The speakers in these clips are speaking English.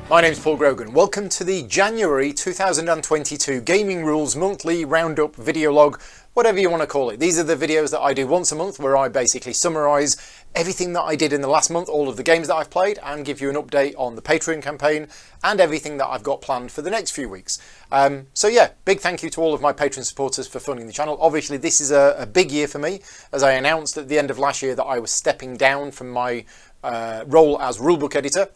My name's Paul Grogan. Welcome to the January 2022 Gaming Rules Monthly Roundup video log, whatever you want to call it. These are the videos that I do once a month where I basically summarise everything that I did in the last month, all of the games that I've played, and give you an update on the Patreon campaign and everything that I've got planned for the next few weeks. So yeah, big thank you to all of my Patreon supporters for funding the channel. Obviously this is a big year for me, as I announced at the end of last year that I was stepping down from my role as rulebook editor.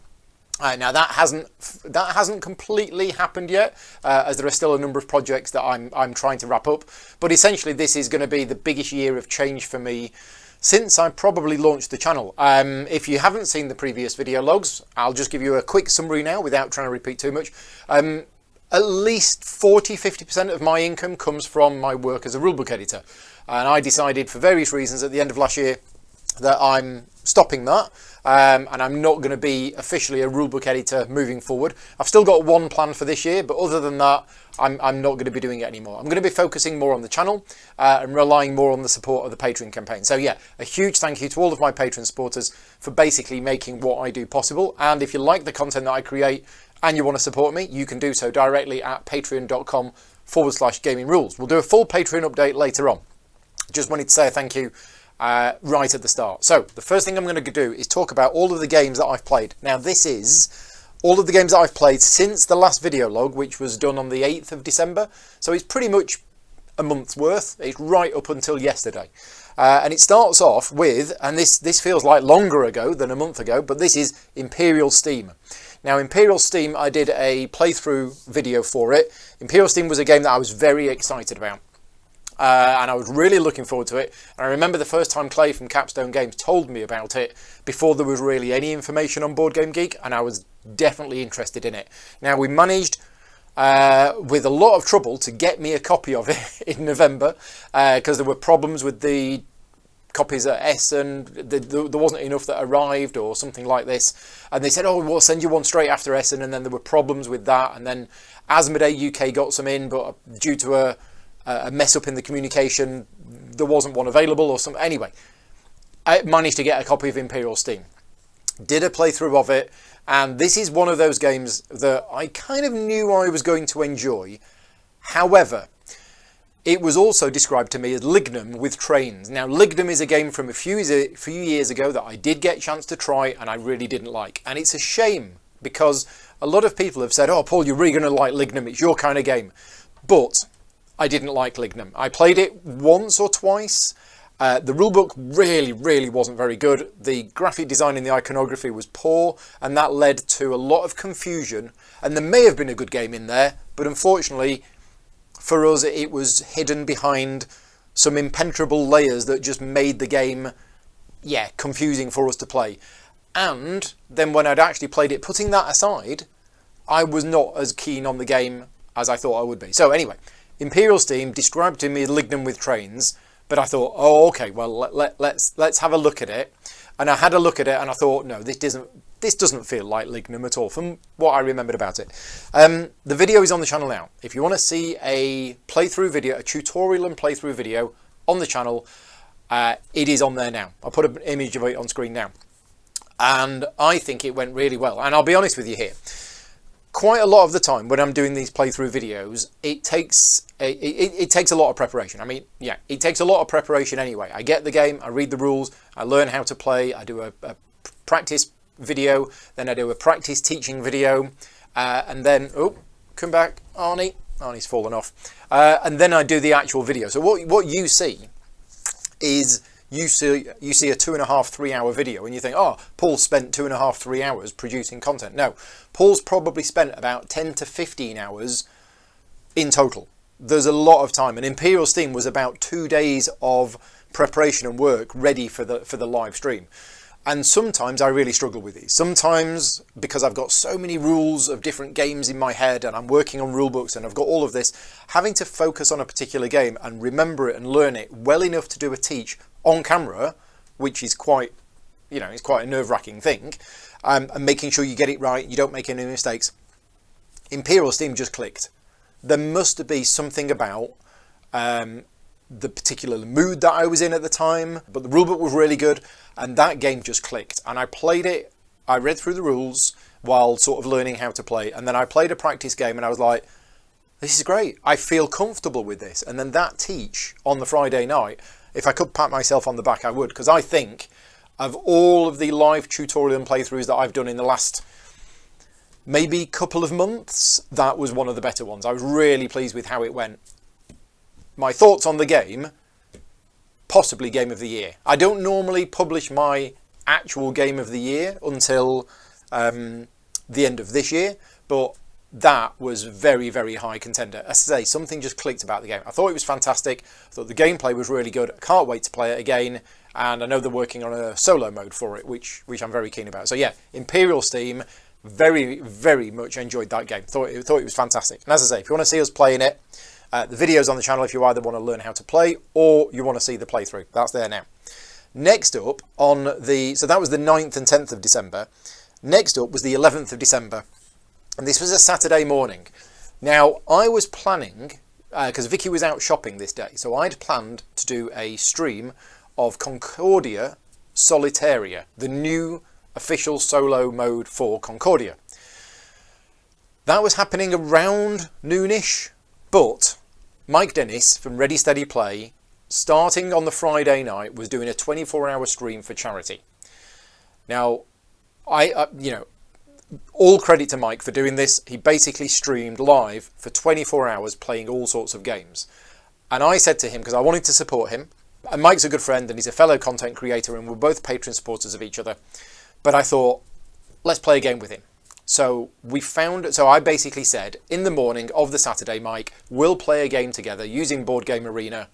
Now that hasn't completely happened yet, as there are still a number of projects that I'm trying to wrap up. But essentially, this is going to be the biggest year of change for me since I probably launched the channel. If you haven't seen the previous video logs, I'll just give you a quick summary now without trying to repeat too much. At least 40-50% of my income comes from my work as a rulebook editor, and I decided for various reasons at the end of last year that I'm stopping that, and I'm not going to be officially a rulebook editor moving forward. I've still got one plan for this year, but other than that, I'm not going to be doing it anymore. I'm going to be focusing more on the channel and relying more on the support of the Patreon campaign. So yeah, a huge thank you to all of my Patreon supporters for basically making what I do possible. And if you like the content that I create and you want to support me, you can do so directly at patreon.com/gaming rules. We'll do a full Patreon update later on. Just wanted to say a thank you right at the start. So the first thing I'm going to do is talk about all of the games that I've played. Now this is all of the games that I've played since the last video log, which was done on the 8th of December. So it's pretty much a month's worth. It's right up until yesterday. And it starts off with, and this feels like longer ago than a month ago, but this is Imperial Steam. Now Imperial Steam, I did a playthrough video for it. Imperial Steam was a game that I was very excited about. And I was really looking forward to it. And I remember the first time Clay from Capstone Games told me about it before there was really any information on Board Game Geek, and I was definitely interested in it. Now we managed, with a lot of trouble, to get me a copy of it in November, because there were problems with the copies at Essen. There wasn't enough that arrived or something like this, and they said, oh, we'll send you one straight after Essen, and then there were problems with that, and then Asmodee UK got some in, but due to a mess up in the communication, there wasn't one available or something. Anyway, I managed to get a copy of Imperial Steam, did a playthrough of it, and this is one of those games that I kind of knew I was going to enjoy. However, it was also described to me as Lignum with trains. Now Lignum is a game from a few years ago that I did get a chance to try and I really didn't like, and it's a shame because a lot of people have said, oh Paul, you're really going to like Lignum, it's your kind of game. But I didn't like Lignum. I played it once or twice. The rulebook really wasn't very good. The graphic design in the iconography was poor, and that led to a lot of confusion. And there may have been a good game in there, but unfortunately for us it was hidden behind some impenetrable layers that just made the game, yeah, confusing for us to play. And then when I'd actually played it, putting that aside, I was not as keen on the game as I thought I would be. So anyway, Imperial Steam described to me as Lignum with trains, but I thought, oh, okay, well, let's have a look at it. And I had a look at it, and I thought, no, this doesn't feel like Lignum at all, from what I remembered about it. The video is on the channel now. If you want to see a playthrough video, a tutorial and playthrough video on the channel, it is on there now. I'll put an image of it on screen now. And I think it went really well. And I'll be honest with you here. Quite a lot of the time when I'm doing these playthrough videos, it takes a lot of preparation. I mean, yeah, it takes a lot of preparation anyway. I get the game, I read the rules, I learn how to play, I do a practice video, then I do a practice teaching video, and then, oh, come back, Arnie's fallen off. And then I do the actual video. So what you see is you see a 2.5-3 hour video and you think, oh, Paul spent 2.5-3 hours producing content. No, Paul's probably spent about 10 to 15 hours in total. There's a lot of time, and Imperial Steam was about 2 days of preparation and work ready for the live stream. And sometimes I really struggle with these. Sometimes, because I've got so many rules of different games in my head and I'm working on rule books and I've got all of this, having to focus on a particular game and remember it and learn it well enough to do a teach on camera, which is quite, it's quite a nerve-wracking thing, and making sure you get it right, you don't make any mistakes. Imperial Steam just clicked. There must be something about the particular mood that I was in at the time, but the rulebook was really good, and that game just clicked. And I played it, I read through the rules, while sort of learning how to play. And then I played a practice game and I was like, this is great. I feel comfortable with this. And then that teach on the Friday night, if I could pat myself on the back, I would. Because I think of all of the live tutorial and playthroughs that I've done in the last maybe couple of months, that was one of the better ones. I was really pleased with how it went. My thoughts on the game, possibly game of the year. I don't normally publish my actual game of the year until the end of this year, but that was very, very high contender. As I say, something just clicked about the game. I thought it was fantastic. I thought the gameplay was really good. I can't wait to play it again. And I know they're working on a solo mode for it, which I'm very keen about. So yeah, Imperial Steam, very, very much enjoyed that game. Thought it was fantastic. And as I say, if you want to see us playing it, the video's on the channel if you either want to learn how to play or you want to see the playthrough. That's there now. Next up so that was the 9th and 10th of December. Next up was the 11th of December. And this was a Saturday morning. Now, I was planning, because Vicky was out shopping this day, so I'd planned to do a stream of Concordia Solitaria, the new official solo mode for Concordia. That was happening around noonish, but Mike Dennis from Ready Steady Play, starting on the Friday night, was doing a 24-hour stream for charity. Now, all credit to Mike for doing this. He basically streamed live for 24 hours playing all sorts of games. And I said to him, because I wanted to support him, and Mike's a good friend and he's a fellow content creator and we're both Patreon supporters of each other, but I thought, let's play a game with him. So I basically said, in the morning of the Saturday, Mike, we'll play a game together using Board Game Arena.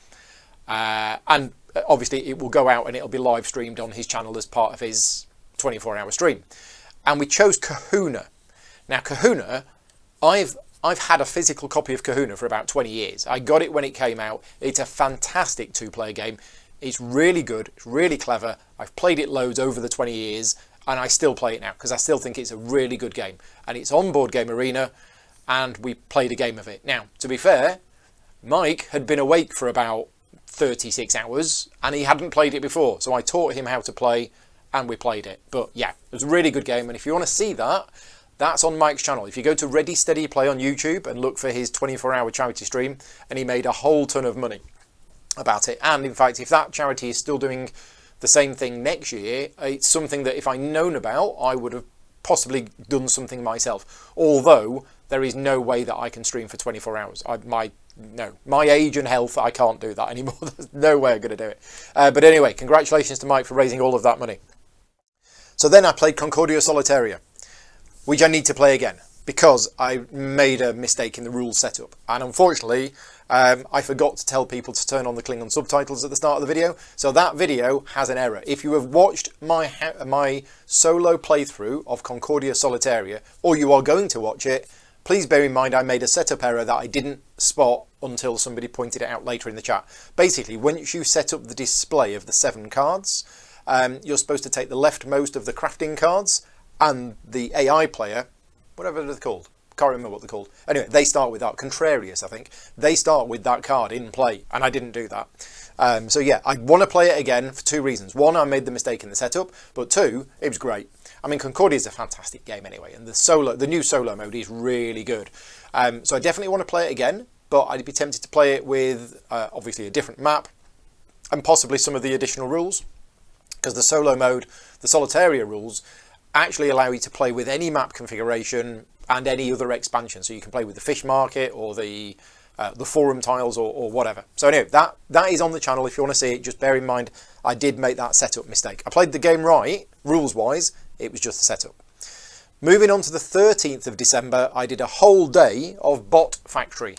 And obviously it will go out and it'll be live streamed on his channel as part of his 24-hour stream. And we chose Kahuna. Now, Kahuna, I've had a physical copy of Kahuna for about 20 years. I got it when it came out. It's a fantastic two-player game. It's really good. It's really clever. I've played it loads over the 20 years, and I still play it now because I still think it's a really good game. And it's on Board Game Arena, and we played a game of it. Now, to be fair, Mike had been awake for about 36 hours, and he hadn't played it before. So I taught him how to play, and we played it. But yeah, it was a really good game. And if you want to see that, that's on Mike's channel. If you go to Ready Steady Play on YouTube and look for his 24-hour charity stream, and he made a whole ton of money about it. And in fact, if that charity is still doing the same thing next year, it's something that if I'd known about, I would have possibly done something myself. Although there is no way that I can stream for 24 hours. My age and health, I can't do that anymore. There's no way I'm going to do it. But anyway, congratulations to Mike for raising all of that money. So then I played Concordia Solitaria, which I need to play again because I made a mistake in the rules setup. And unfortunately, I forgot to tell people to turn on the Klingon subtitles at the start of the video. So that video has an error. If you have watched my solo playthrough of Concordia Solitaria, or you are going to watch it, please bear in mind I made a setup error that I didn't spot until somebody pointed it out later in the chat. Basically, once you set up the display of the 7 cards, you're supposed to take the leftmost of the crafting cards, and the AI player, whatever they're called, can't remember what they're called. Anyway, they start with that. Contrarius, I think. They start with that card in play, and I didn't do that. So yeah, I want to play it again for 2 reasons. 1, I made the mistake in the setup, but 2, it was great. I mean, Concordia is a fantastic game anyway, and the new solo mode is really good. So I definitely want to play it again, but I'd be tempted to play it with, obviously, a different map, and possibly some of the additional rules. Because the solo mode, the Solitaria rules, actually allow you to play with any map configuration and any other expansion. So you can play with the fish market or the forum tiles or whatever. So anyway, that is on the channel if you want to see it. Just bear in mind, I did make that setup mistake. I played the game right, rules-wise. It was just the setup. Moving on to the 13th of December, I did a whole day of Bot Factory.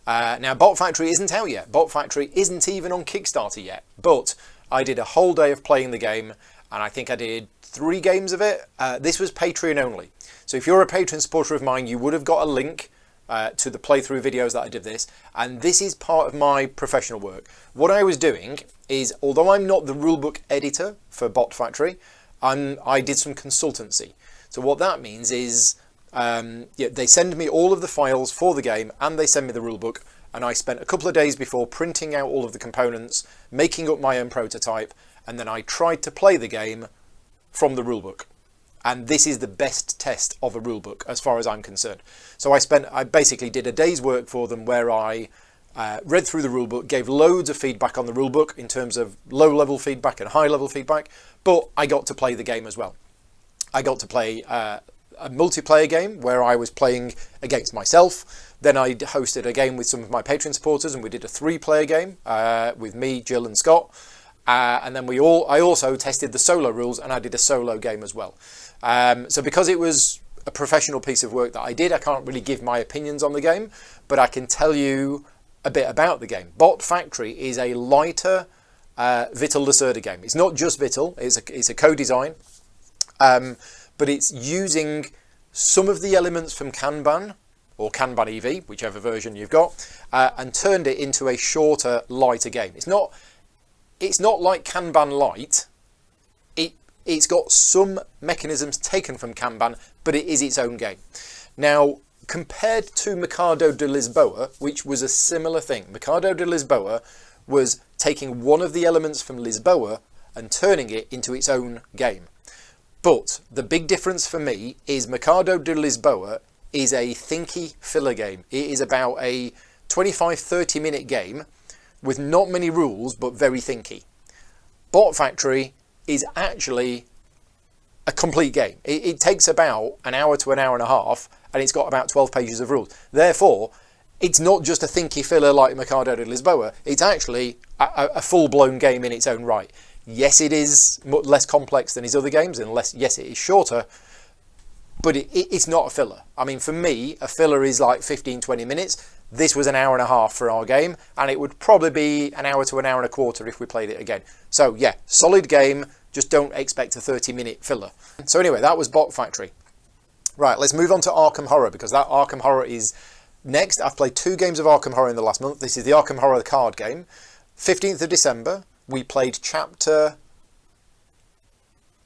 Now, Bot Factory isn't out yet. Bot Factory isn't even on Kickstarter yet. But I did a whole day of playing the game, and I think I did 3 games of it. This was Patreon only. So if you're a Patreon supporter of mine, you would have got a link to the playthrough videos that I did this. And this is part of my professional work. What I was doing is, although I'm not the rulebook editor for Bot Factory, I did some consultancy. So what that means is they send me all of the files for the game and they send me the rulebook. And I spent a couple of days before printing out all of the components, making up my own prototype, and then I tried to play the game from the rulebook. And this is the best test of a rulebook as far as I'm concerned. So I basically did a day's work for them where I read through the rulebook, gave loads of feedback on the rulebook in terms of low-level feedback and high-level feedback, but I got to play the game as well. I got to play a multiplayer game where I was playing against myself. Then I hosted a game with some of my Patreon supporters, and we did a 3-player game with me, Jill and Scott. And then I also tested the solo rules, and I did a solo game as well. So because it was a professional piece of work that I did, I can't really give my opinions on the game, but I can tell you a bit about the game. Bot Factory is a lighter Vital Lacerda game. It's not just Vital, it's a co-design, but it's using some of the elements from Kanban, or Kanban EV, whichever version you've got, and turned it into a shorter, lighter game. It's not like Kanban Lite. It's got some mechanisms taken from Kanban, but it is its own game. Now, compared to Mercado de Lisboa, which was a similar thing, Mercado de Lisboa was taking one of the elements from Lisboa and turning it into its own game. But the big difference for me is Mercado de Lisboa is a thinky filler game. It is about a 25-30 minute game with not many rules, but very thinky. Bot Factory is actually a complete game. It takes about an hour to an hour and a half, and it's got about 12 pages of rules. Therefore, it's not just a thinky filler like Mercado de Lisboa. It's actually a full-blown game in its own right. Yes, it is less complex than his other games, and yes, it is shorter, but it's not a filler. I mean, for me, a filler is like 15-20 minutes. This was an hour and a half for our game, and it would probably be an hour to an hour and a quarter if we played it again. So yeah, solid game, just don't expect a 30-minute filler. So anyway, that was Bot Factory. Right, let's move on to Arkham Horror, because that Arkham Horror is next. I've played 2 games of Arkham Horror in the last month. This is the Arkham Horror card game. 15th of December, we played Chapter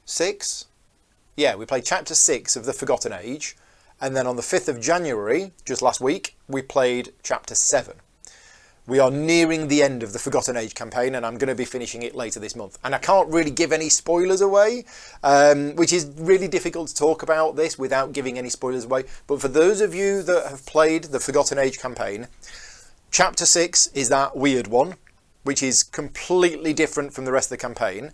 6. Yeah, we played Chapter 6 of The Forgotten Age. And then on the 5th of January, just last week, we played Chapter 7. We are nearing the end of the Forgotten Age campaign, and I'm going to be finishing it later this month. And I can't really give any spoilers away, which is really difficult to talk about this without giving any spoilers away. But for those of you that have played the Forgotten Age campaign, Chapter 6 is that weird one, which is completely different from the rest of the campaign.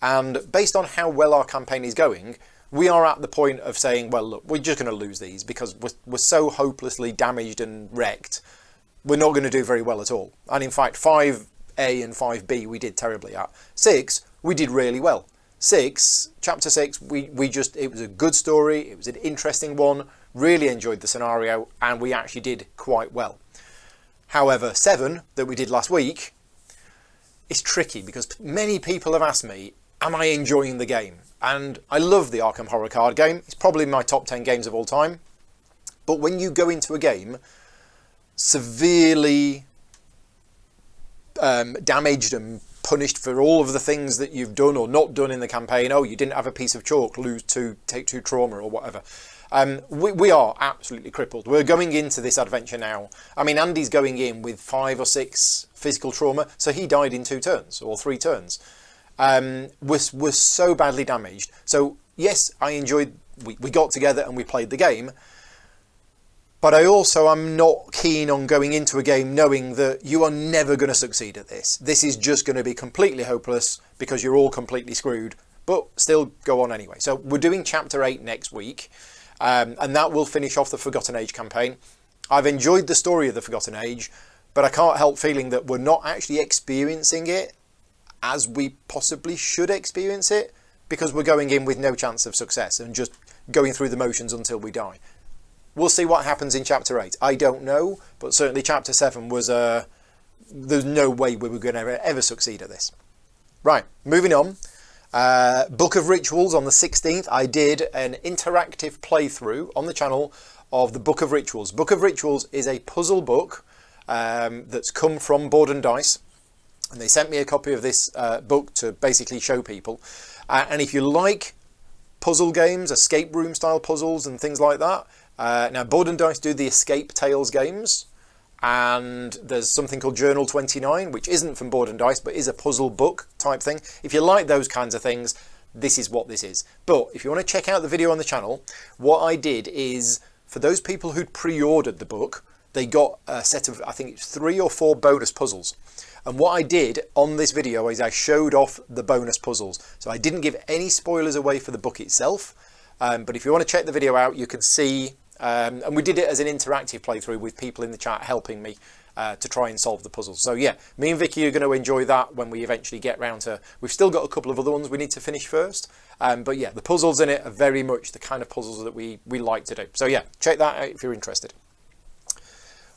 And based on how well our campaign is going, we are at the point of saying, well, look, we're just going to lose these because we're so hopelessly damaged and wrecked. We're not going to do very well at all. And in fact, 5A and 5B we did terribly at. 6, we did really well. 6, Chapter 6, it was a good story. It was an interesting one. Really enjoyed the scenario, and we actually did quite well. However, 7, that we did last week, is tricky because many people have asked me, am I enjoying the game? And I love the Arkham Horror card game. It's probably my top 10 games of all time. But when you go into a game severely damaged and punished for all of the things that you've done or not done in the campaign, oh, you didn't have a piece of chalk, lose 2, take 2 trauma or whatever. We are absolutely crippled. We're going into this adventure now. I mean, Andy's going in with 5 or 6 physical trauma, so he died in 2 turns or 3 turns. We're so badly damaged. So yes, I enjoyed, we got together and we played the game, but I also am not keen on going into a game knowing that you are never going to succeed at this. This is just going to be completely hopeless because you're all completely screwed, but still go on anyway. So we're doing Chapter 8 next week, and that will finish off the Forgotten Age campaign. I've enjoyed the story of the Forgotten Age, but I can't help feeling that we're not actually experiencing it as we possibly should experience it, because we're going in with no chance of success and just going through the motions until we die. We'll see what happens in Chapter 8. I don't know, but certainly Chapter 7 was there's no way we were going to ever succeed at this. Right, moving on. Book of Rituals on the 16th, I did an interactive playthrough on the channel of the Book of Rituals. Book of Rituals is a puzzle book that's come from Board and Dice. And they sent me a copy of this book to basically show people. And if you like puzzle games, escape room style puzzles and things like that, now Board and Dice do the Escape Tales games. And there's something called Journal 29, which isn't from Board and Dice, but is a puzzle book type thing. If you like those kinds of things, this is what this is. But if you want to check out the video on the channel, what I did is, for those people who'd pre-ordered the book, they got a set of, I think it's 3 or 4 bonus puzzles. And what I did on this video is I showed off the bonus puzzles. So I didn't give any spoilers away for the book itself. But if you want to check the video out, you can see, and we did it as an interactive playthrough with people in the chat helping me to try and solve the puzzles. So yeah, me and Vicky are going to enjoy that when we eventually get round to, we've still got a couple of other ones we need to finish first. But yeah, the puzzles in it are very much the kind of puzzles that we like to do. So yeah, check that out if you're interested.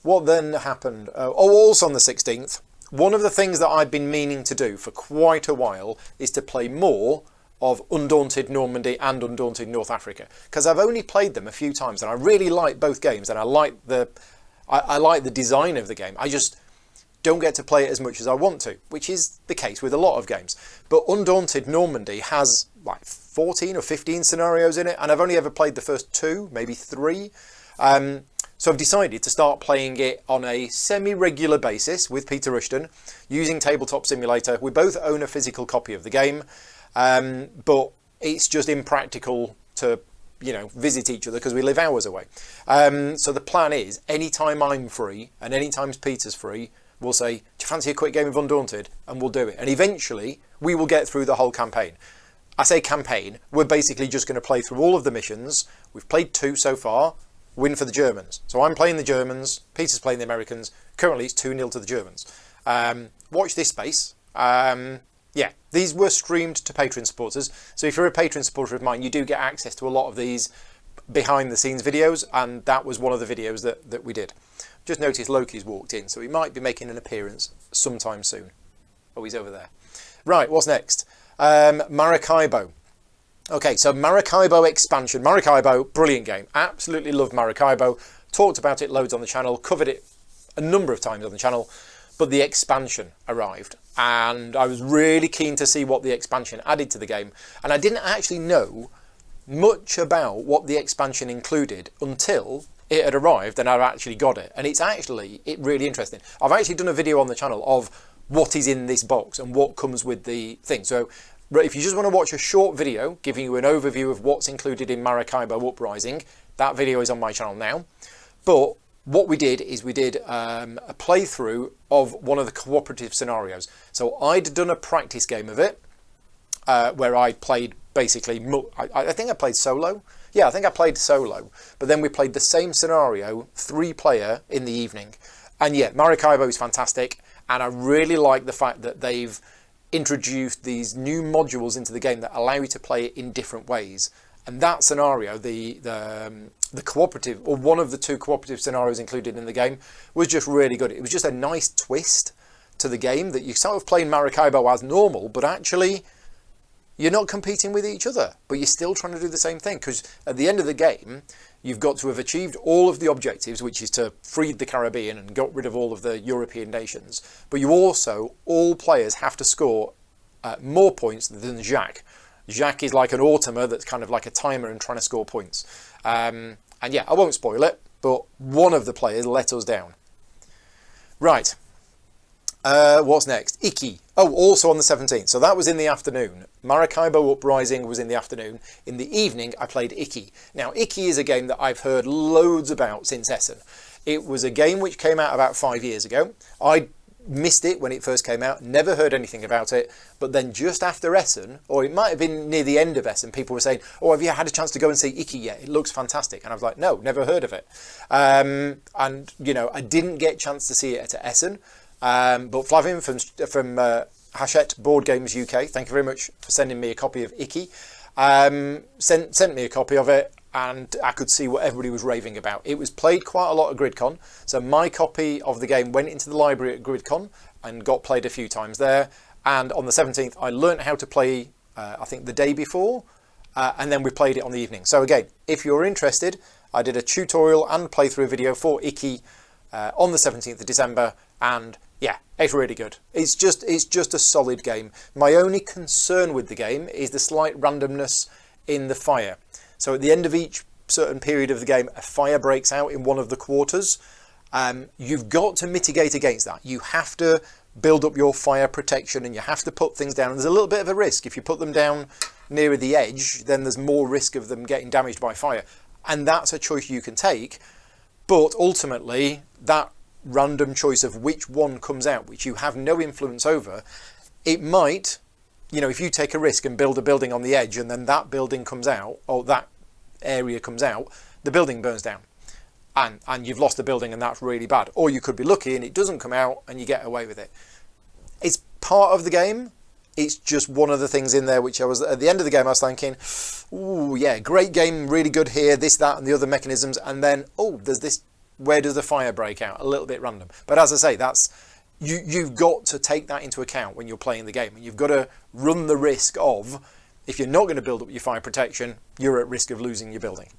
What then happened? Also on the 16th, one of the things that I've been meaning to do for quite a while is to play more of Undaunted Normandy and Undaunted North Africa, because I've only played them a few times and I really like both games, and I like the design of the game. I just don't get to play it as much as I want to, which is the case with a lot of games. But Undaunted Normandy has like 14 or 15 scenarios in it, and I've only ever played the first 2, maybe 3. So I've decided to start playing it on a semi-regular basis with Peter Rushton, using Tabletop Simulator. We both own a physical copy of the game, but it's just impractical to, you know, visit each other because we live hours away. So the plan is, anytime I'm free and anytime Peter's free, we'll say, do you fancy a quick game of Undaunted? And we'll do it. And eventually we will get through the whole campaign. I say campaign, we're basically just going to play through all of the missions. We've played 2 so far. Win for the Germans. So I'm playing the Germans, Peter's playing the Americans. Currently it's 2-0 to the Germans. Watch this space. Yeah, these were streamed to Patreon supporters. So if you're a Patreon supporter of mine, you do get access to a lot of these behind the scenes videos, and that was one of the videos that we did. Just noticed Loki's walked in, so he might be making an appearance sometime soon. Oh, he's over there. Right, what's next? Maracaibo. Okay, so Maracaibo expansion. Maracaibo, brilliant game. Absolutely loved Maracaibo. Talked about it loads on the channel, covered it a number of times on the channel, but the expansion arrived. And I was really keen to see what the expansion added to the game. And I didn't actually know much about what the expansion included until it had arrived and I've actually got it. And it's really interesting. I've actually done a video on the channel of what is in this box and what comes with the thing. So if you just want to watch a short video giving you an overview of what's included in Maracaibo Uprising, that video is on my channel now. But what we did is we did a playthrough of one of the cooperative scenarios. So I'd done a practice game of it where I played basically, I think I played solo. Yeah, I think I played solo. But then we played the same scenario, 3-player in the evening. And yeah, Maracaibo is fantastic. And I really like the fact that they've introduced these new modules into the game that allow you to play it in different ways. And that scenario, the cooperative, or one of the 2 cooperative scenarios included in the game, was just really good. It was just a nice twist to the game that you sort of playing Maracaibo as normal, but actually you're not competing with each other, but you're still trying to do the same thing, because at the end of the game you've got to have achieved all of the objectives, which is to free the Caribbean and got rid of all of the European nations. But you also, all players have to score more points than Jacques. Jacques is like an automa that's kind of like a timer and trying to score points. And yeah, I won't spoil it, but one of the players let us down. Right. What's next? Iki. Oh, also on the 17th. So that was in the afternoon. Maracaibo Uprising was in the afternoon. In the evening, I played Iki. Now, Iki is a game that I've heard loads about since Essen. It was a game which came out about 5 years ago. I missed it when it first came out, never heard anything about it. But then just after Essen, or it might have been near the end of Essen, people were saying, oh, have you had a chance to go and see Iki yet? It looks fantastic. And I was like, no, never heard of it. And, you know, I didn't get a chance to see it at Essen. But Flavin from Hachette Board Games UK, thank you very much for sending me a copy of Iki. Sent me a copy of it, and I could see what everybody was raving about. It was played quite a lot at GridCon, so my copy of the game went into the library at GridCon and got played a few times there. And on the 17th, I learnt how to play, I think the day before, and then we played it on the evening. So again, if you're interested, I did a tutorial and playthrough video for Iki on the 17th of December, and yeah, it's really good. It's just a solid game. My only concern with the game is the slight randomness in the fire. So at the end of each certain period of the game, a fire breaks out in one of the quarters. You've got to mitigate against that. You have to build up your fire protection and you have to put things down. And there's a little bit of a risk if you put them down nearer the edge, then there's more risk of them getting damaged by fire. And that's a choice you can take. But ultimately, that random choice of which one comes out, which you have no influence over, it might, you know, if you take a risk and build a building on the edge and then that building comes out, or that area comes out, the building burns down. And you've lost the building and that's really bad. Or you could be lucky and it doesn't come out and you get away with it. It's part of the game. It's just one of the things in there which I was, at the end of the game, I was thinking, ooh, yeah, great game, really good here, this, that, and the other mechanisms. And then, oh, there's this, where does the fire break out? A little bit random. But as I say, that's, you've got to take that into account when you're playing the game. And you've got to run the risk of, if you're not going to build up your fire protection, you're at risk of losing your building.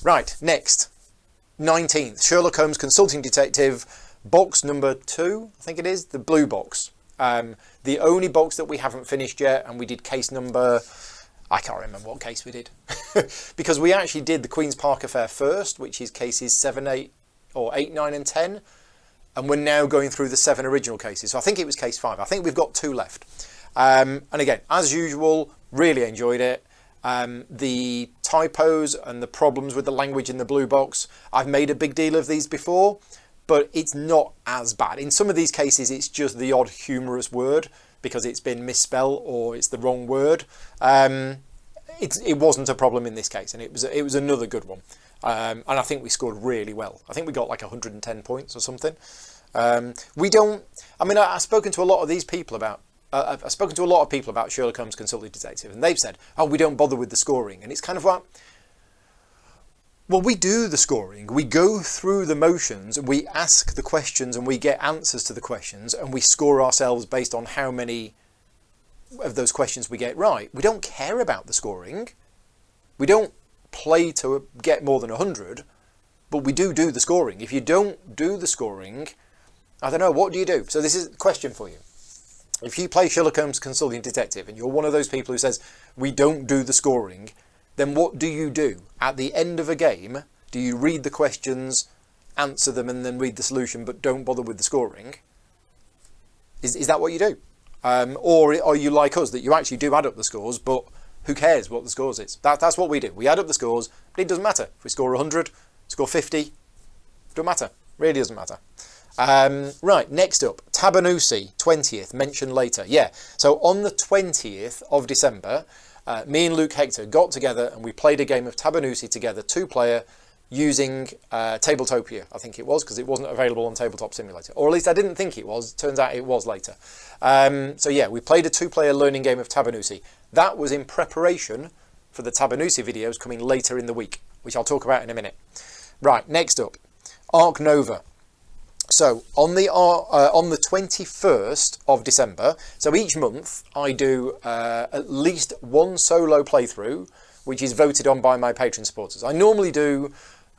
Right, next, 19th, Sherlock Holmes Consulting Detective, box number 2, I think it is, the blue box. The only box that we haven't finished yet, and we did case number, I can't remember what case we did, because we actually did the Queen's Park Affair first, which is cases 7, 8, or 8, 9 and 10, and we're now going through the 7 original cases. So I think it was case 5. I think we've got 2 left. And again, as usual, really enjoyed it. The typos and the problems with the language in the blue box, I've made a big deal of these before, but it's not as bad. In some of these cases, it's just the odd humorous word because it's been misspelled or it's the wrong word. It wasn't a problem in this case, and it was another good one. And I think we scored really well. I think we got like 110 points or something. I've spoken to a lot of these people about, I've spoken to a lot of people about Sherlock Holmes Consulting Detective, and they've said, oh, we don't bother with the scoring. And it's kind of like, well, we do the scoring, we go through the motions, we ask the questions and we get answers to the questions, and we score ourselves based on how many of those questions we get right. We don't care about the scoring. We don't play to get more than 100, but we do the scoring. If you don't do the scoring, I don't know, what do you do? So this is a question for you. If you play Sherlock Holmes Consulting Detective and you're one of those people who says, we don't do the scoring, then what do you do? At the end of a game, do you read the questions, answer them, and then read the solution, but don't bother with the scoring? Is that what you do? Or are you like us, that you actually do add up the scores, but who cares what the scores is? That's what we do. We add up the scores, but it doesn't matter. If we score 100, score 50, don't matter. Really doesn't matter. Right, next up, Tabanusi, 20th, mentioned later. Yeah, so on the 20th of December, me and Luke Hector got together and we played a game of Tabanusi together, 2-player, using Tabletopia, I think it was, because it wasn't available on Tabletop Simulator. Or at least I didn't think it was. Turns out it was later. So yeah, we played a 2-player learning game of Tabanusi. That was in preparation for the Tabanusi videos coming later in the week, which I'll talk about in a minute. Right, next up, Ark Nova. So on the 21st of December, so each month I do at least one solo playthrough, which is voted on by my Patreon supporters. I normally do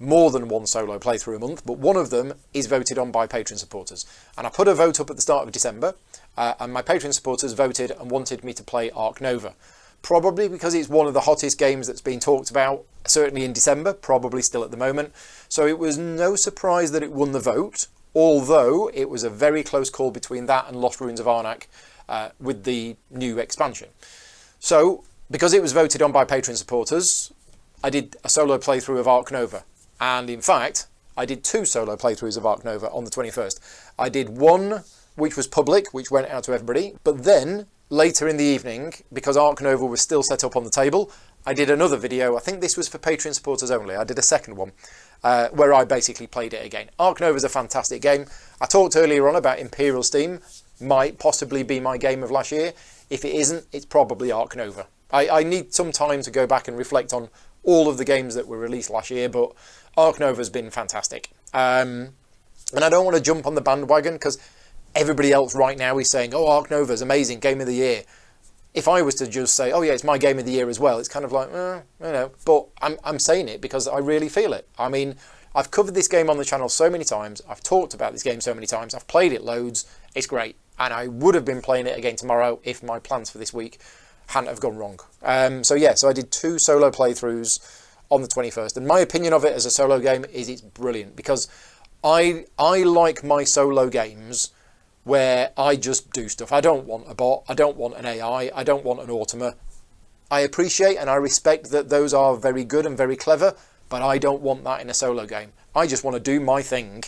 more than one solo playthrough a month, but one of them is voted on by Patreon supporters. And I put a vote up at the start of December, and my Patreon supporters voted and wanted me to play Ark Nova. Probably because it's one of the hottest games that's been talked about, certainly in December, probably still at the moment. So it was no surprise that it won the vote, although it was a very close call between that and Lost Ruins of Arnak with the new expansion. So, because it was voted on by Patreon supporters, I did a solo playthrough of Ark Nova. And in fact, I did 2 solo playthroughs of Ark Nova on the 21st. I did one which was public, which went out to everybody, but then later in the evening, because Ark Nova was still set up on the table, I did another video. I think this was for Patreon supporters only. I did a second one where I basically played it again. Ark Nova is a fantastic game. I talked earlier on about Imperial Steam. Might possibly be my game of last year. If it isn't, it's probably Ark Nova. I need some time to go back and reflect on all of the games that were released last year, but Ark Nova's been fantastic. And I don't want to jump on the bandwagon because everybody else right now is saying, oh, Ark Nova's amazing, game of the year. If I was to just say, oh yeah, it's my game of the year as well, it's kind of like, but I'm saying it because I really feel it. I mean, I've covered this game on the channel so many times, I've talked about this game so many times, I've played it loads, it's great. And I would have been playing it again tomorrow if my plans for this week hadn't have gone wrong. So I did 2 solo playthroughs on the 21st, and my opinion of it as a solo game is it's brilliant, because I like my solo games where I just do stuff. I don't want a bot, I don't want an AI, I don't want an Automa. I appreciate and I respect that those are very good and very clever, but I don't want that in a solo game. I just want to do my thing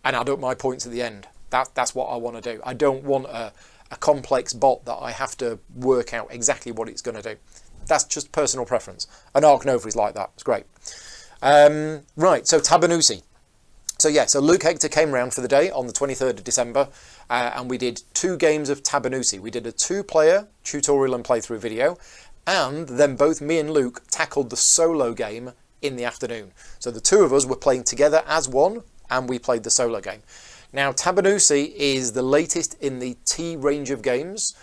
and add up my points at the end. That's what I want to do. I don't want a complex bot that I have to work out exactly what it's going to do. That's just personal preference. And Ark Nova is like that. It's great. Right, so Tabanusi. So yeah, so Luke Hector came round for the day on the 23rd of December, and we did 2 games of Tabanusi. We did a 2-player tutorial and playthrough video, and then both me and Luke tackled the solo game in the afternoon. So the 2 of us were playing together as one, and we played the solo game. Now, Tabanusi is the latest in the T range of games.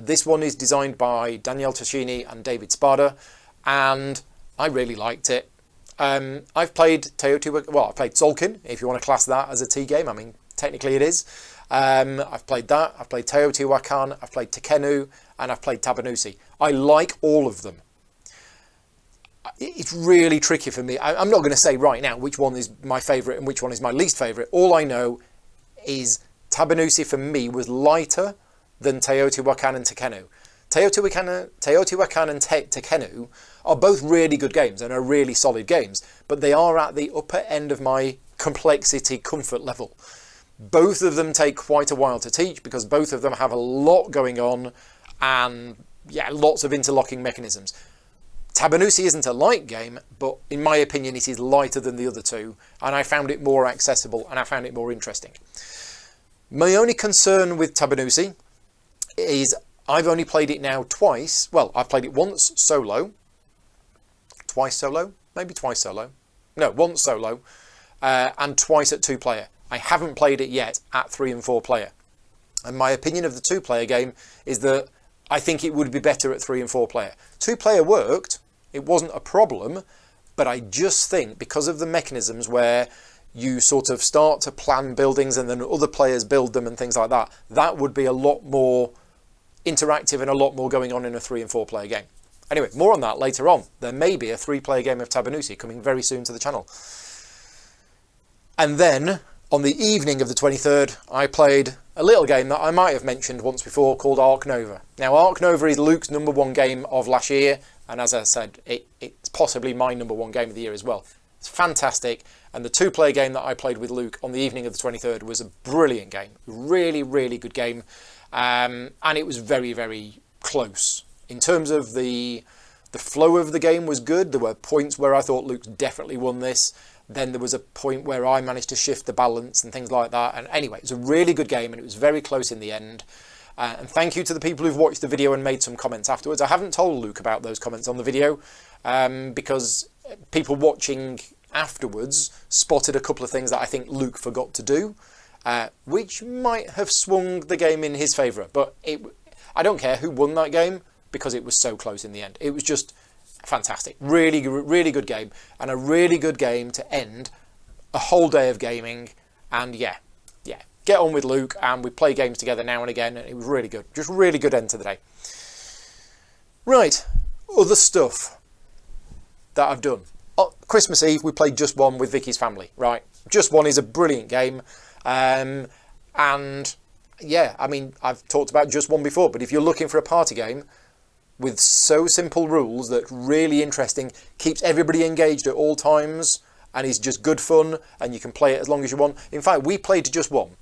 This one is designed by Daniele Tascini and David Spada, and I really liked it. I've played Teotihuacan, well, I've played Tzolk'in, if you want to class that as a T game. I mean, technically it is. I've played that, I've played Teotihuacan, I've played Tekhenu, and I've played Tabanusi. I like all of them. It's really tricky for me. I'm not going to say right now which one is my favourite and which one is my least favourite. All I know is Tabanusi for me was lighter than Teotihuacan and Tekhenu. Teotihuacan and Tekhenu are both really good games and are really solid games, but they are at the upper end of my complexity comfort level. Both of them take quite a while to teach because both of them have a lot going on and yeah, lots of interlocking mechanisms. Tabanusi isn't a light game, but in my opinion it is lighter than the other 2, and I found it more accessible and I found it more interesting. My only concern with Tabanusi is I've only played it now twice. Well, I've played it once solo, twice solo, maybe twice solo. No, once solo, and twice at 2-player. I haven't played it yet at 3 and 4 player. And my opinion of the 2-player game is that I think it would be better at 3 and 4 player. 2-player worked, it wasn't a problem, but I just think because of the mechanisms where you sort of start to plan buildings and then other players build them and things like that, that would be a lot more interactive and a lot more going on in a 3 and 4 player game. Anyway, more on that later on. There may be a 3-player game of Tabanusi coming very soon to the channel. And then, on the evening of the 23rd, I played a little game that I might have mentioned once before called Ark Nova. Now, Ark Nova is Luke's #1 game of last year, and as I said, it's possibly my #1 game of the year as well. It's fantastic, and the 2-player game that I played with Luke on the evening of the 23rd was a brilliant game. Really, really good game. And it was very, very close. In terms of the flow of the game was good. There were points where I thought Luke definitely won this. Then there was a point where I managed to shift the balance and things like that. And anyway, it was a really good game and it was very close in the end. And thank you to the people who've watched the video and made some comments afterwards. I haven't told Luke about those comments on the video because people watching afterwards spotted a couple of things that I think Luke forgot to do. Which might have swung the game in his favour, but I don't care who won that game because it was so close in the end. It was just fantastic. Really, really good game, and a really good game to end a whole day of gaming. And yeah, get on with Luke, and we play games together now and again, and it was really good. Just really good end to the day. Right, other stuff that I've done. Christmas Eve, we played Just One with Vicky's family, right? Just One is a brilliant game. And yeah, I mean, I've talked about Just One before, but if you're looking for a party game with so simple rules that really interesting, keeps everybody engaged at all times, and is just good fun, and you can play it as long as you want. In fact, we played Just One,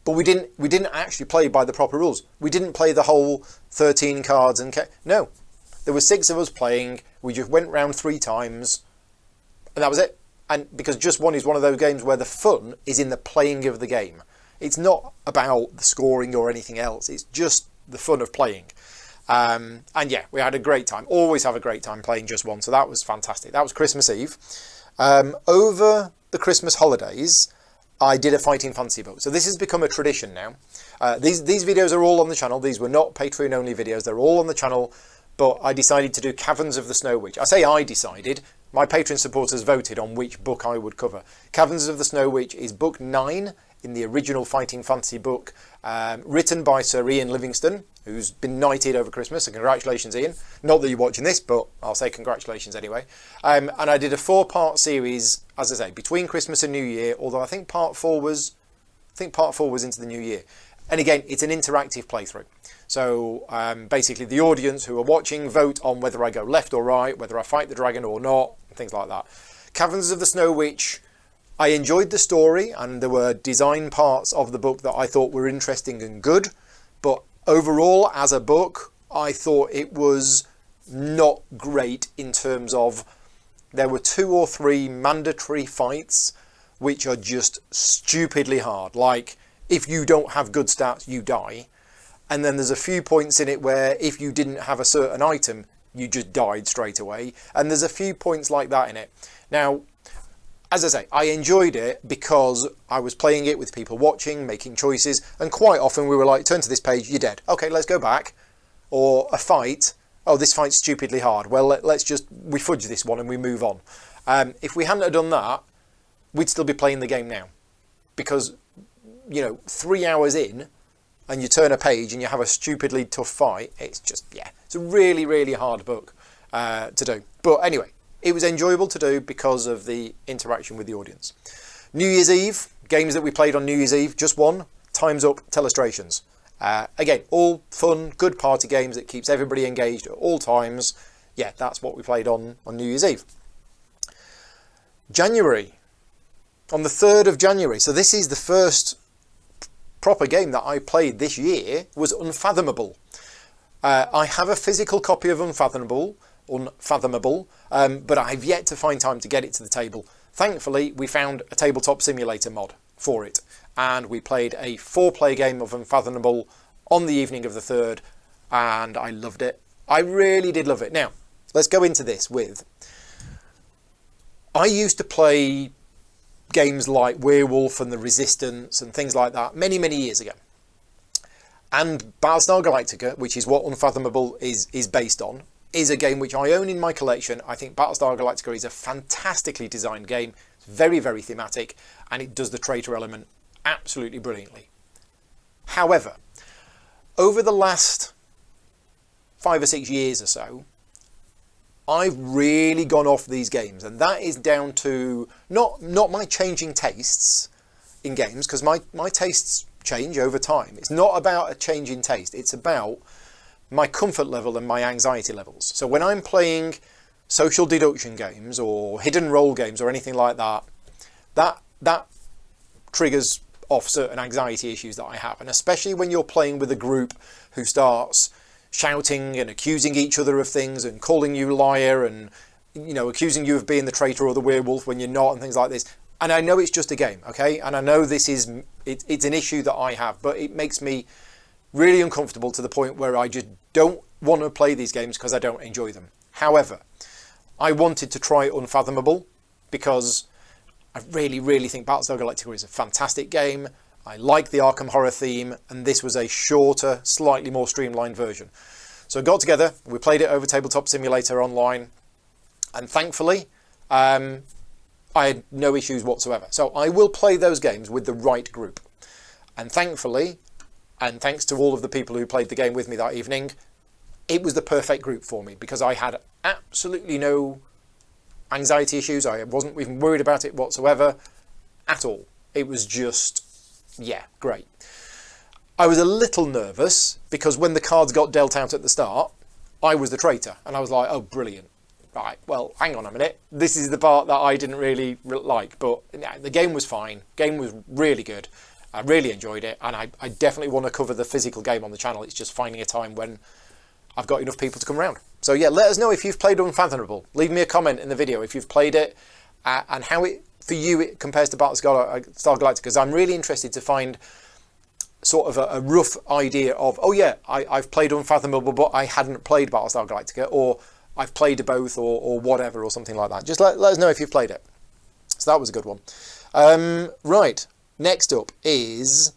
but we didn't actually play by the proper rules. We didn't play the whole 13 cards and no, there were 6 of us playing. We just went round 3 times, and that was it. And because Just One is one of those games where the fun is in the playing of the game. It's not about the scoring or anything else. It's just the fun of playing. And yeah, we had a great time. Always have a great time playing Just One. So that was fantastic. That was Christmas Eve. Over the Christmas holidays, I did a Fighting Fantasy book. So this has become a tradition now. These videos are all on the channel. These were not Patreon only videos. They're all on the channel. But I decided to do Caverns of the Snow Witch. I say I decided. My Patreon supporters voted on which book I would cover. Caverns of the Snow Witch is book 9 in the original Fighting Fantasy book, written by Sir Ian Livingstone, who's been knighted over Christmas, so congratulations, Ian. Not that you're watching this, but I'll say congratulations anyway. And I did a 4-part series, as I say, between Christmas and New Year, although I think part 4 was into the New Year. And again, it's an interactive playthrough. So basically the audience who are watching vote on whether I go left or right, whether I fight the dragon or not, things like that. Caverns of the Snow Witch, I enjoyed the story, and there were design parts of the book that I thought were interesting and good, but overall as a book I thought it was not great in terms of there were 2 or 3 mandatory fights which are just stupidly hard. Like, if you don't have good stats, you die. And then there's a few points in it where if you didn't have a certain item, you just died straight away. And there's a few points like that in it. Now, as I say, I enjoyed it because I was playing it with people watching, making choices, and quite often we were like, turn to this page, you're dead. Okay, let's go back. Or a fight, oh, this fight's stupidly hard. Well, we fudge this one and we move on. If we hadn't have done that, we'd still be playing the game now. Because, 3 hours in, and you turn a page and you have a stupidly tough fight, it's just, yeah, it's a really, really hard book to do. But anyway, it was enjoyable to do because of the interaction with the audience. New Year's Eve, games that we played on New Year's Eve, just one, Time's Up, Telestrations. Again, all fun, good party games that keeps everybody engaged at all times. Yeah, that's what we played on New Year's Eve. January, on the 3rd of January, so this is the first proper game that I played this year, was Unfathomable. I have a physical copy of Unfathomable, but I've yet to find time to get it to the table. Thankfully, we found a tabletop simulator mod for it, and we played a 4-player game of Unfathomable on the evening of the 3rd, and I loved it. I really did love it. Now, let's go into this with... I used to play games like Werewolf and The Resistance and things like that many, many years ago. And Battlestar Galactica, which is what Unfathomable is based on, is a game which I own in my collection. I think Battlestar Galactica is a fantastically designed game. It's very, very thematic, and it does the traitor element absolutely brilliantly. However, over the last 5 or 6 years or so, I've really gone off these games, and that is down to not my changing tastes in games, because my tastes change over time. It's not about a change in taste, it's about my comfort level and my anxiety levels. So when I'm playing social deduction games or hidden role games or anything like that, that triggers off certain anxiety issues that I have. And especially when you're playing with a group who starts shouting and accusing each other of things and calling you liar and, accusing you of being the traitor or the werewolf when you're not and things like this. And I know it's just a game, okay? And I know it's an issue that I have, but it makes me really uncomfortable to the point where I just don't want to play these games because I don't enjoy them. However, I wanted to try Unfathomable because I really, really think Battlestar Galactica is a fantastic game. I like the Arkham Horror theme, and this was a shorter, slightly more streamlined version. So I got together, we played it over Tabletop Simulator online, and thankfully, I had no issues whatsoever. So I will play those games with the right group. And thankfully, and thanks to all of the people who played the game with me that evening, it was the perfect group for me because I had absolutely no anxiety issues. I wasn't even worried about it whatsoever at all. It was just, yeah, great. I was a little nervous because when the cards got dealt out at the start, I was the traitor. And I was like, oh, brilliant. Right, well, hang on a minute. This is the part that I didn't really like. But yeah, the game was fine. Game was really good. I really enjoyed it. And I definitely want to cover the physical game on the channel. It's just finding a time when I've got enough people to come around. So yeah, let us know if you've played Unfathomable. Leave me a comment in the video if you've played it and how it, for you, it compares to Battlestar Galactica. Because I'm really interested to find sort of a rough idea of, oh yeah, I've played Unfathomable, but I hadn't played Battlestar Galactica, or I've played both, or whatever, or something like that. Just let us know if you've played it. So that was a good one. Right, next up is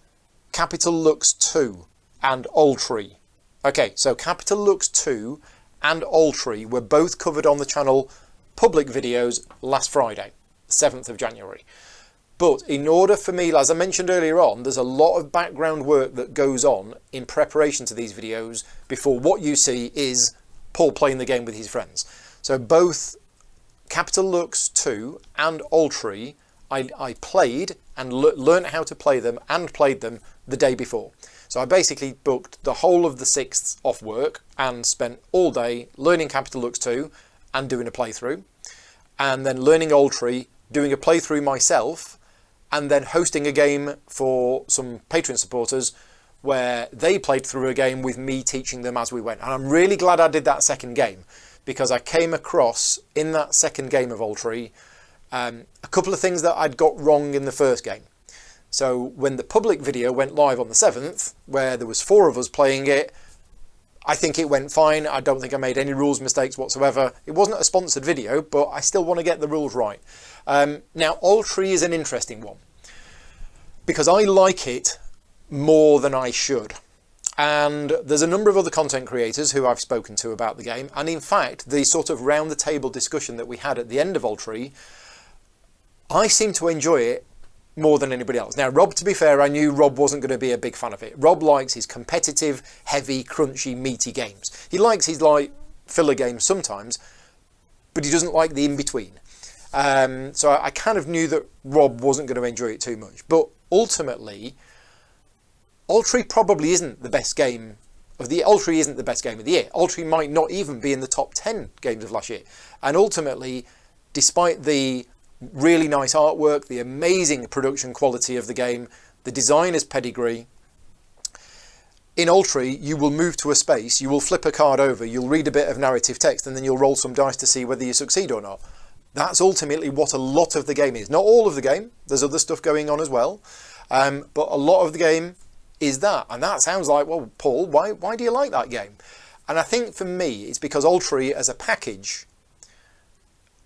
Capital Lux 2 and Altry. Okay, so Capital Lux 2 and Altry were both covered on the channel public videos last Friday, 7th of January. But in order for me, as I mentioned earlier on, there's a lot of background work that goes on in preparation to these videos before what you see is Paul playing the game with his friends. So both Capital Lux 2 and Altry, I played and learned how to play them and played them the day before. So I basically booked the whole of the 6th off work and spent all day learning Capital Lux 2 and doing a playthrough, and then learning Altry, doing a playthrough myself, and then hosting a game for some Patreon supporters where they played through a game with me teaching them as we went. And I'm really glad I did that second game, because I came across in that second game of Altry a couple of things that I'd got wrong in the first game. So when the public video went live on the 7th, where there was 4 of us playing it, I think it went fine. I don't think I made any rules mistakes whatsoever. It wasn't a sponsored video, but I still want to get the rules right. Now, Altry is an interesting one, because I like it more than I should. And there's a number of other content creators who I've spoken to about the game. And in fact, the sort of round the table discussion that we had at the end of Altry, I seem to enjoy it more than anybody else. Now, Rob, to be fair, I knew Rob wasn't going to be a big fan of it. Rob likes his competitive, heavy, crunchy, meaty games. He likes his light filler games sometimes, but he doesn't like the in-between. So I kind of knew that Rob wasn't going to enjoy it too much. But ultimately, Altry probably isn't the best game of the Altry isn't the best game of the year. Altry might not even be in the top 10 games of last year. And ultimately, despite the really nice artwork, the amazing production quality of the game, the designer's pedigree, in Altry you will move to a space, you will flip a card over, you'll read a bit of narrative text, and then you'll roll some dice to see whether you succeed or not. That's ultimately what a lot of the game is. Not all of the game, there's other stuff going on as well, but a lot of the game is that. And that sounds like, well, Paul, why do you like that game? And I think for me, it's because Altry as a package,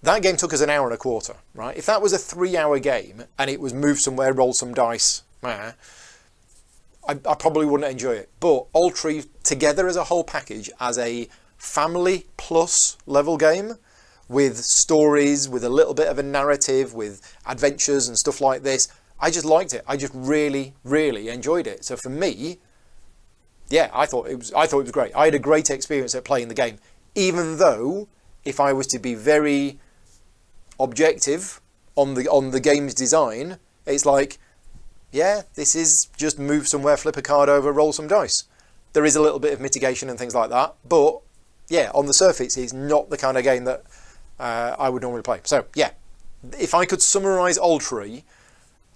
that game took us an hour and a quarter, right? If that was a 3-hour game and it was move somewhere, roll some dice, I probably wouldn't enjoy it. But Altry together as a whole package, as a family plus level game, with stories, with a little bit of a narrative, with adventures and stuff like this, I just liked it. I just really, really enjoyed it. So for me, yeah, I thought it was great. I had a great experience at playing the game, even though if I was to be very objective on the game's design, it's like, yeah, this is just move somewhere, flip a card over, roll some dice. There is a little bit of mitigation and things like that, but yeah, on the surface, it's not the kind of game that I would normally play. So yeah, if I could summarise Altry,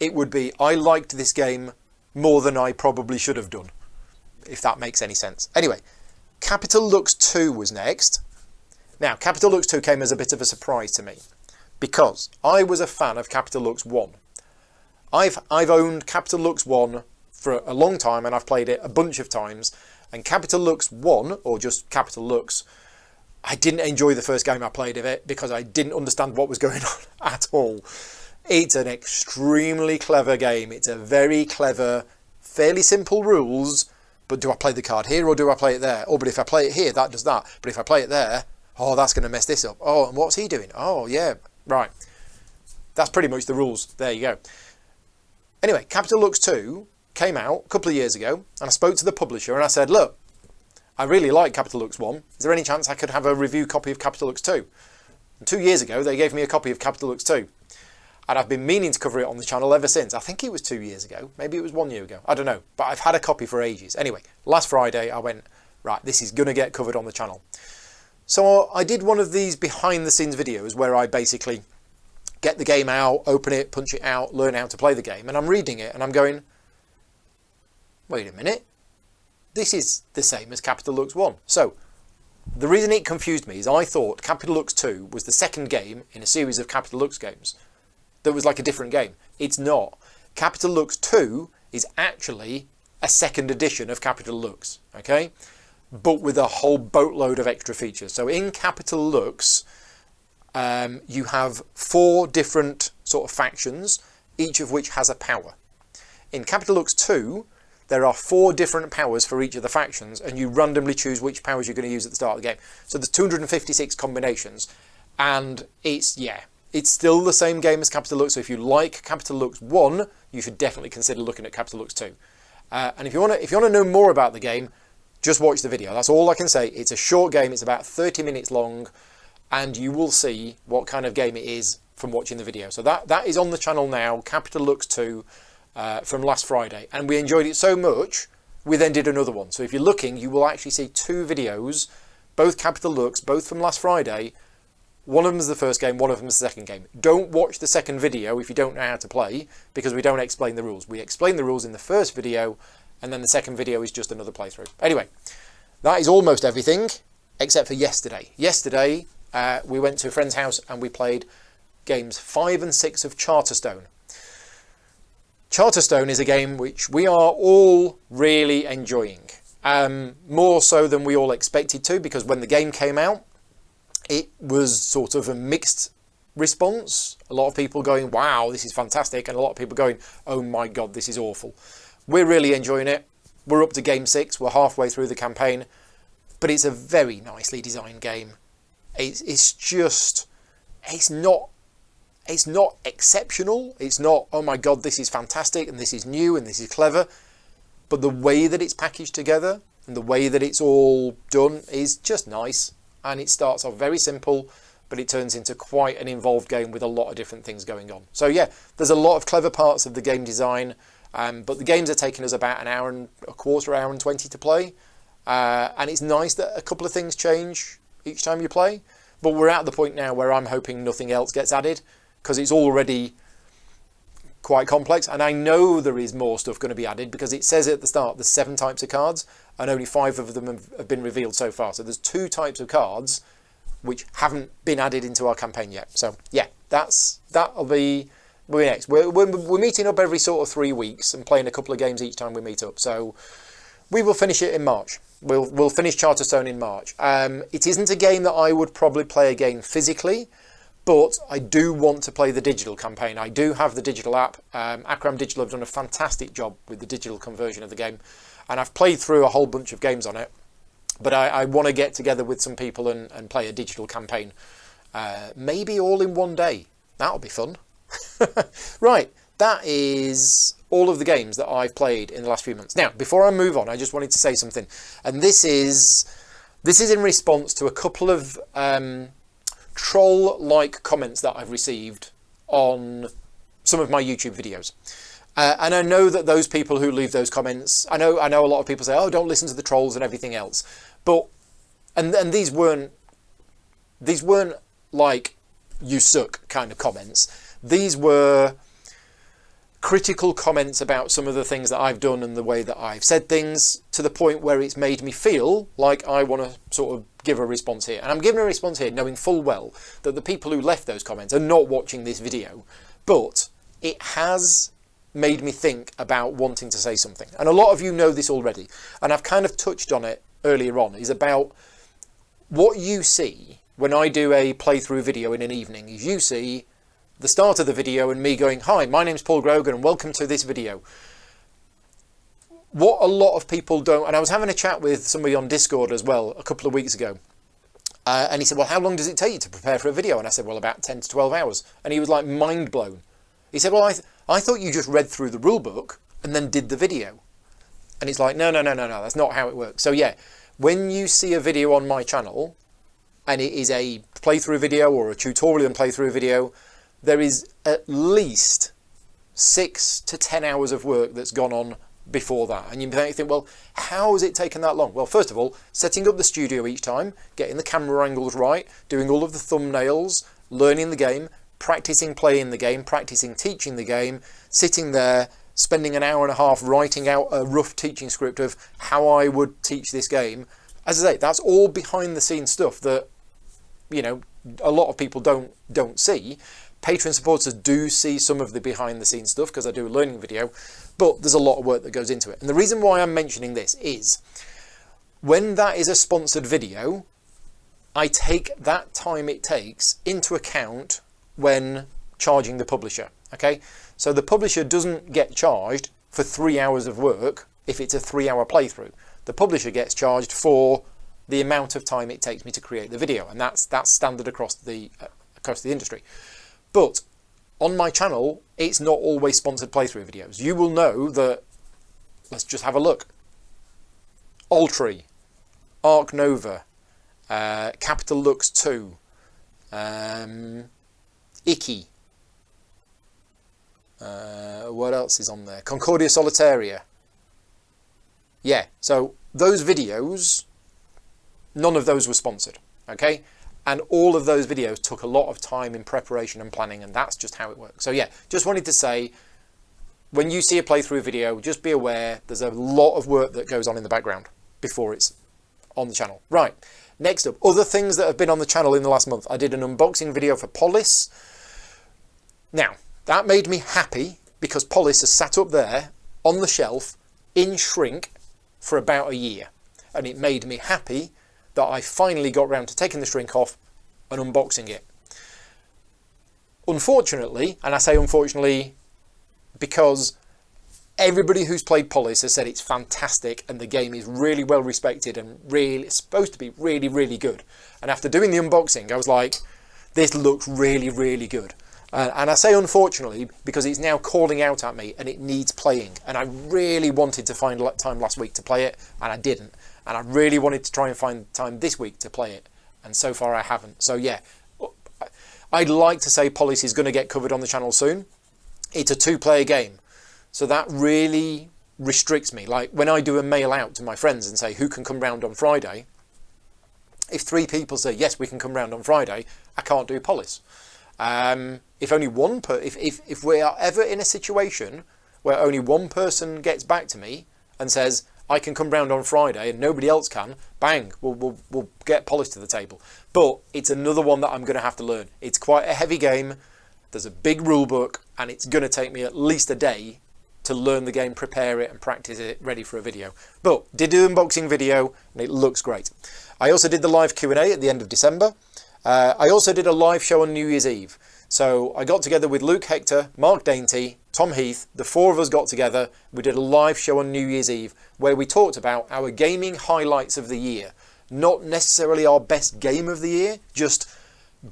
it would be, I liked this game more than I probably should have done, if that makes any sense. Anyway, Capital Lux 2 was next. Now, Capital Lux 2 came as a bit of a surprise to me, because I was a fan of Capital Lux 1. I've owned Capital Lux 1 for a long time, and I've played it a bunch of times. And Capital Lux 1, or just Capital Lux, I didn't enjoy the first game I played of it because I didn't understand what was going on at all. It's an extremely clever game. It's a very clever, fairly simple rules, but do I play the card here or do I play it there? Oh, but if I play it here, that does that. But if I play it there, oh, that's going to mess this up. Oh, and what's he doing? Oh, yeah, right. That's pretty much the rules. There you go. Anyway, Capital Lux 2 came out a couple of years ago, and I spoke to the publisher and I said, look, I really like Capital Lux 1. Is there any chance I could have a review copy of Capital Lux 2? And 2 years ago, they gave me a copy of Capital Lux 2. And I've been meaning to cover it on the channel ever since. I think it was 2 years ago. Maybe it was 1 year ago. I don't know. But I've had a copy for ages. Anyway, last Friday I went, right, this is going to get covered on the channel. So I did one of these behind the scenes videos where I basically get the game out, open it, punch it out, learn how to play the game. And I'm reading it and I'm going, wait a minute. This is the same as Capital Lux 1. So the reason it confused me is I thought Capital Lux 2 was the second game in a series of Capital Lux games that was like a different game. It's not. Capital Lux 2 is actually a second edition of Capital Lux, okay? But with a whole boatload of extra features. So in Capital Lux, you have 4 different sort of factions, each of which has a power. In Capital Lux 2, there are 4 different powers for each of the factions, and you randomly choose which powers you're going to use at the start of the game. So there's 256 combinations, and it's still the same game as Capital Lux. So if you like Capital Lux 1, you should definitely consider looking at Capital Lux 2. And if you want to know more about the game, just watch the video. That's all I can say. It's a short game. It's about 30 minutes long, and you will see what kind of game it is from watching the video. So that is on the channel now, Capital Lux 2, from last Friday. And we enjoyed it so much, we then did another one. So if you're looking, you will actually see 2 videos, both Capital Lux, both from last Friday. One of them is the first game, one of them is the second game. Don't watch the second video if you don't know how to play, because we don't explain the rules. We explain the rules in the first video, and then the second video is just another playthrough. Anyway, that is almost everything, except for yesterday. Yesterday, we went to a friend's house and we played games 5 and 6 of Charterstone. Charterstone is a game which we are all really enjoying. More so than we all expected to, because when the game came out, it was sort of a mixed response. A lot of people going, wow, this is fantastic, and a lot of people going, oh my god, this is awful. We're really enjoying it. We're up to game 6. We're halfway through the campaign, but it's a very nicely designed game. It's just, it's not exceptional. It's not, oh my god, this is fantastic and this is new and this is clever. But the way that it's packaged together and the way that it's all done is just nice. And it starts off very simple, but it turns into quite an involved game with a lot of different things going on. So yeah, there's a lot of clever parts of the game design, but the games are taking us about an hour and a quarter, hour and 20 to play. And it's nice that a couple of things change each time you play. But we're at the point now where I'm hoping nothing else gets added, because it's already quite complex. And I know there is more stuff going to be added, because it says at the start there's 7 types of cards, and only 5 of them have been revealed so far. So there's 2 types of cards which haven't been added into our campaign yet. So yeah, that'll be next. We're meeting up every sort of 3 weeks and playing a couple of games each time we meet up. So we will finish it in March. We'll finish Charterstone in March. It isn't a game that I would probably play again physically, but I do want to play the digital campaign. I do have the digital app. Akram Digital have done a fantastic job with the digital conversion of the game, and I've played through a whole bunch of games on it. But I want to get together with some people and play a digital campaign. Maybe all in one day. That'll be fun. Right, that is all of the games that I've played in the last few months. Now, before I move on, I just wanted to say something. And this is in response to a couple of troll-like comments that I've received on some of my YouTube videos. And I know that those people who leave those comments, I know a lot of people say, oh, don't listen to the trolls and everything else. But, and these weren't like, you suck kind of comments. These were critical comments about some of the things that I've done and the way that I've said things, to the point where it's made me feel like I want to sort of give a response here. And I'm giving a response here knowing full well that the people who left those comments are not watching this video, but it has made me think about wanting to say something. And a lot of you know this already, and I've kind of touched on it earlier on, is about what you see when I do a playthrough video in an evening. Is you see the start of the video and me going, hi, my name's Paul Grogan and welcome to this video. What a lot of people don't, and I was having a chat with somebody on Discord as well a couple of weeks ago, and he said, well, how long does it take you to prepare for a video? And I said, well, about 10 to 12 hours. And he was like mind blown. He said, well, I thought you just read through the rule book and then did the video. And it's like, no, that's not how it works. So yeah, when you see a video on my channel and it is a playthrough video or a tutorial and playthrough video, there is at least 6 to 10 hours of work that's gone on before that. And you may think, well, how has it taken that long? Well, first of all, setting up the studio each time, getting the camera angles right, doing all of the thumbnails, learning the game, practicing playing the game, practicing teaching the game, sitting there, spending an hour and a half writing out a rough teaching script of how I would teach this game. As I say, that's all behind the scenes stuff that, you know, a lot of people don't see. Patreon supporters do see some of the behind the scenes stuff because I do a learning video, but there's a lot of work that goes into it. And the reason why I'm mentioning this is when that is a sponsored video, I take that time it takes into account when charging the publisher. Okay, so the publisher doesn't get charged for 3 hours of work if it's a 3-hour playthrough. The publisher gets charged for the amount of time it takes me to create the video, and that's standard across the industry. But on my channel, it's not always sponsored playthrough videos. You will know that, let's just have a look. Altry, Ark Nova, Capital Lux 2, Icky. What else is on there? Concordia Solitaria. yeah, so those videos, none of those were sponsored, okay? And all of those videos took a lot of time in preparation and planning, and that's just how it works. So yeah, just wanted to say, when you see a playthrough video, just be aware there's a lot of work that goes on in the background before it's on the channel. Right, next up, other things that have been on the channel in the last month. I did an unboxing video for Polis. Now, that made me happy because Polis has sat up there on the shelf in shrink for about a year. And it made me happy that I finally got round to taking the shrink off and unboxing it. Unfortunately, and I say unfortunately because everybody who's played Polis has said it's fantastic and the game is really well respected and really supposed to be really, really good. And after doing the unboxing, I was like, this looks really, really good. And I say unfortunately because it's now calling out at me and it needs playing. And I really wanted to find time last week to play it, and I didn't. And I really wanted to try and find time this week to play it, and so far I haven't. So yeah, I'd like to say Polis is going to get covered on the channel soon. It's a 2-player game, so that really restricts me. Like when I do a mail out to my friends and say who can come round on Friday, if 3 people say yes we can come round on Friday, I can't do Polis. If only one if we are ever in a situation where only one person gets back to me and says I can come round on Friday and nobody else can, bang, we'll get Polis to the table. But it's another one that I'm going to have to learn. It's quite a heavy game. There's a big rule book, and it's going to take me at least a day to learn the game, prepare it and practice it ready for a video. But did an unboxing video and it looks great. I also did the live Q&A at the end of December. I also did a live show on New Year's Eve. So I got together with Luke Hector, Mark Dainty, Tom Heath, the 4 of us got together. We did a live show on New Year's Eve where we talked about our gaming highlights of the year. Not necessarily our best game of the year, just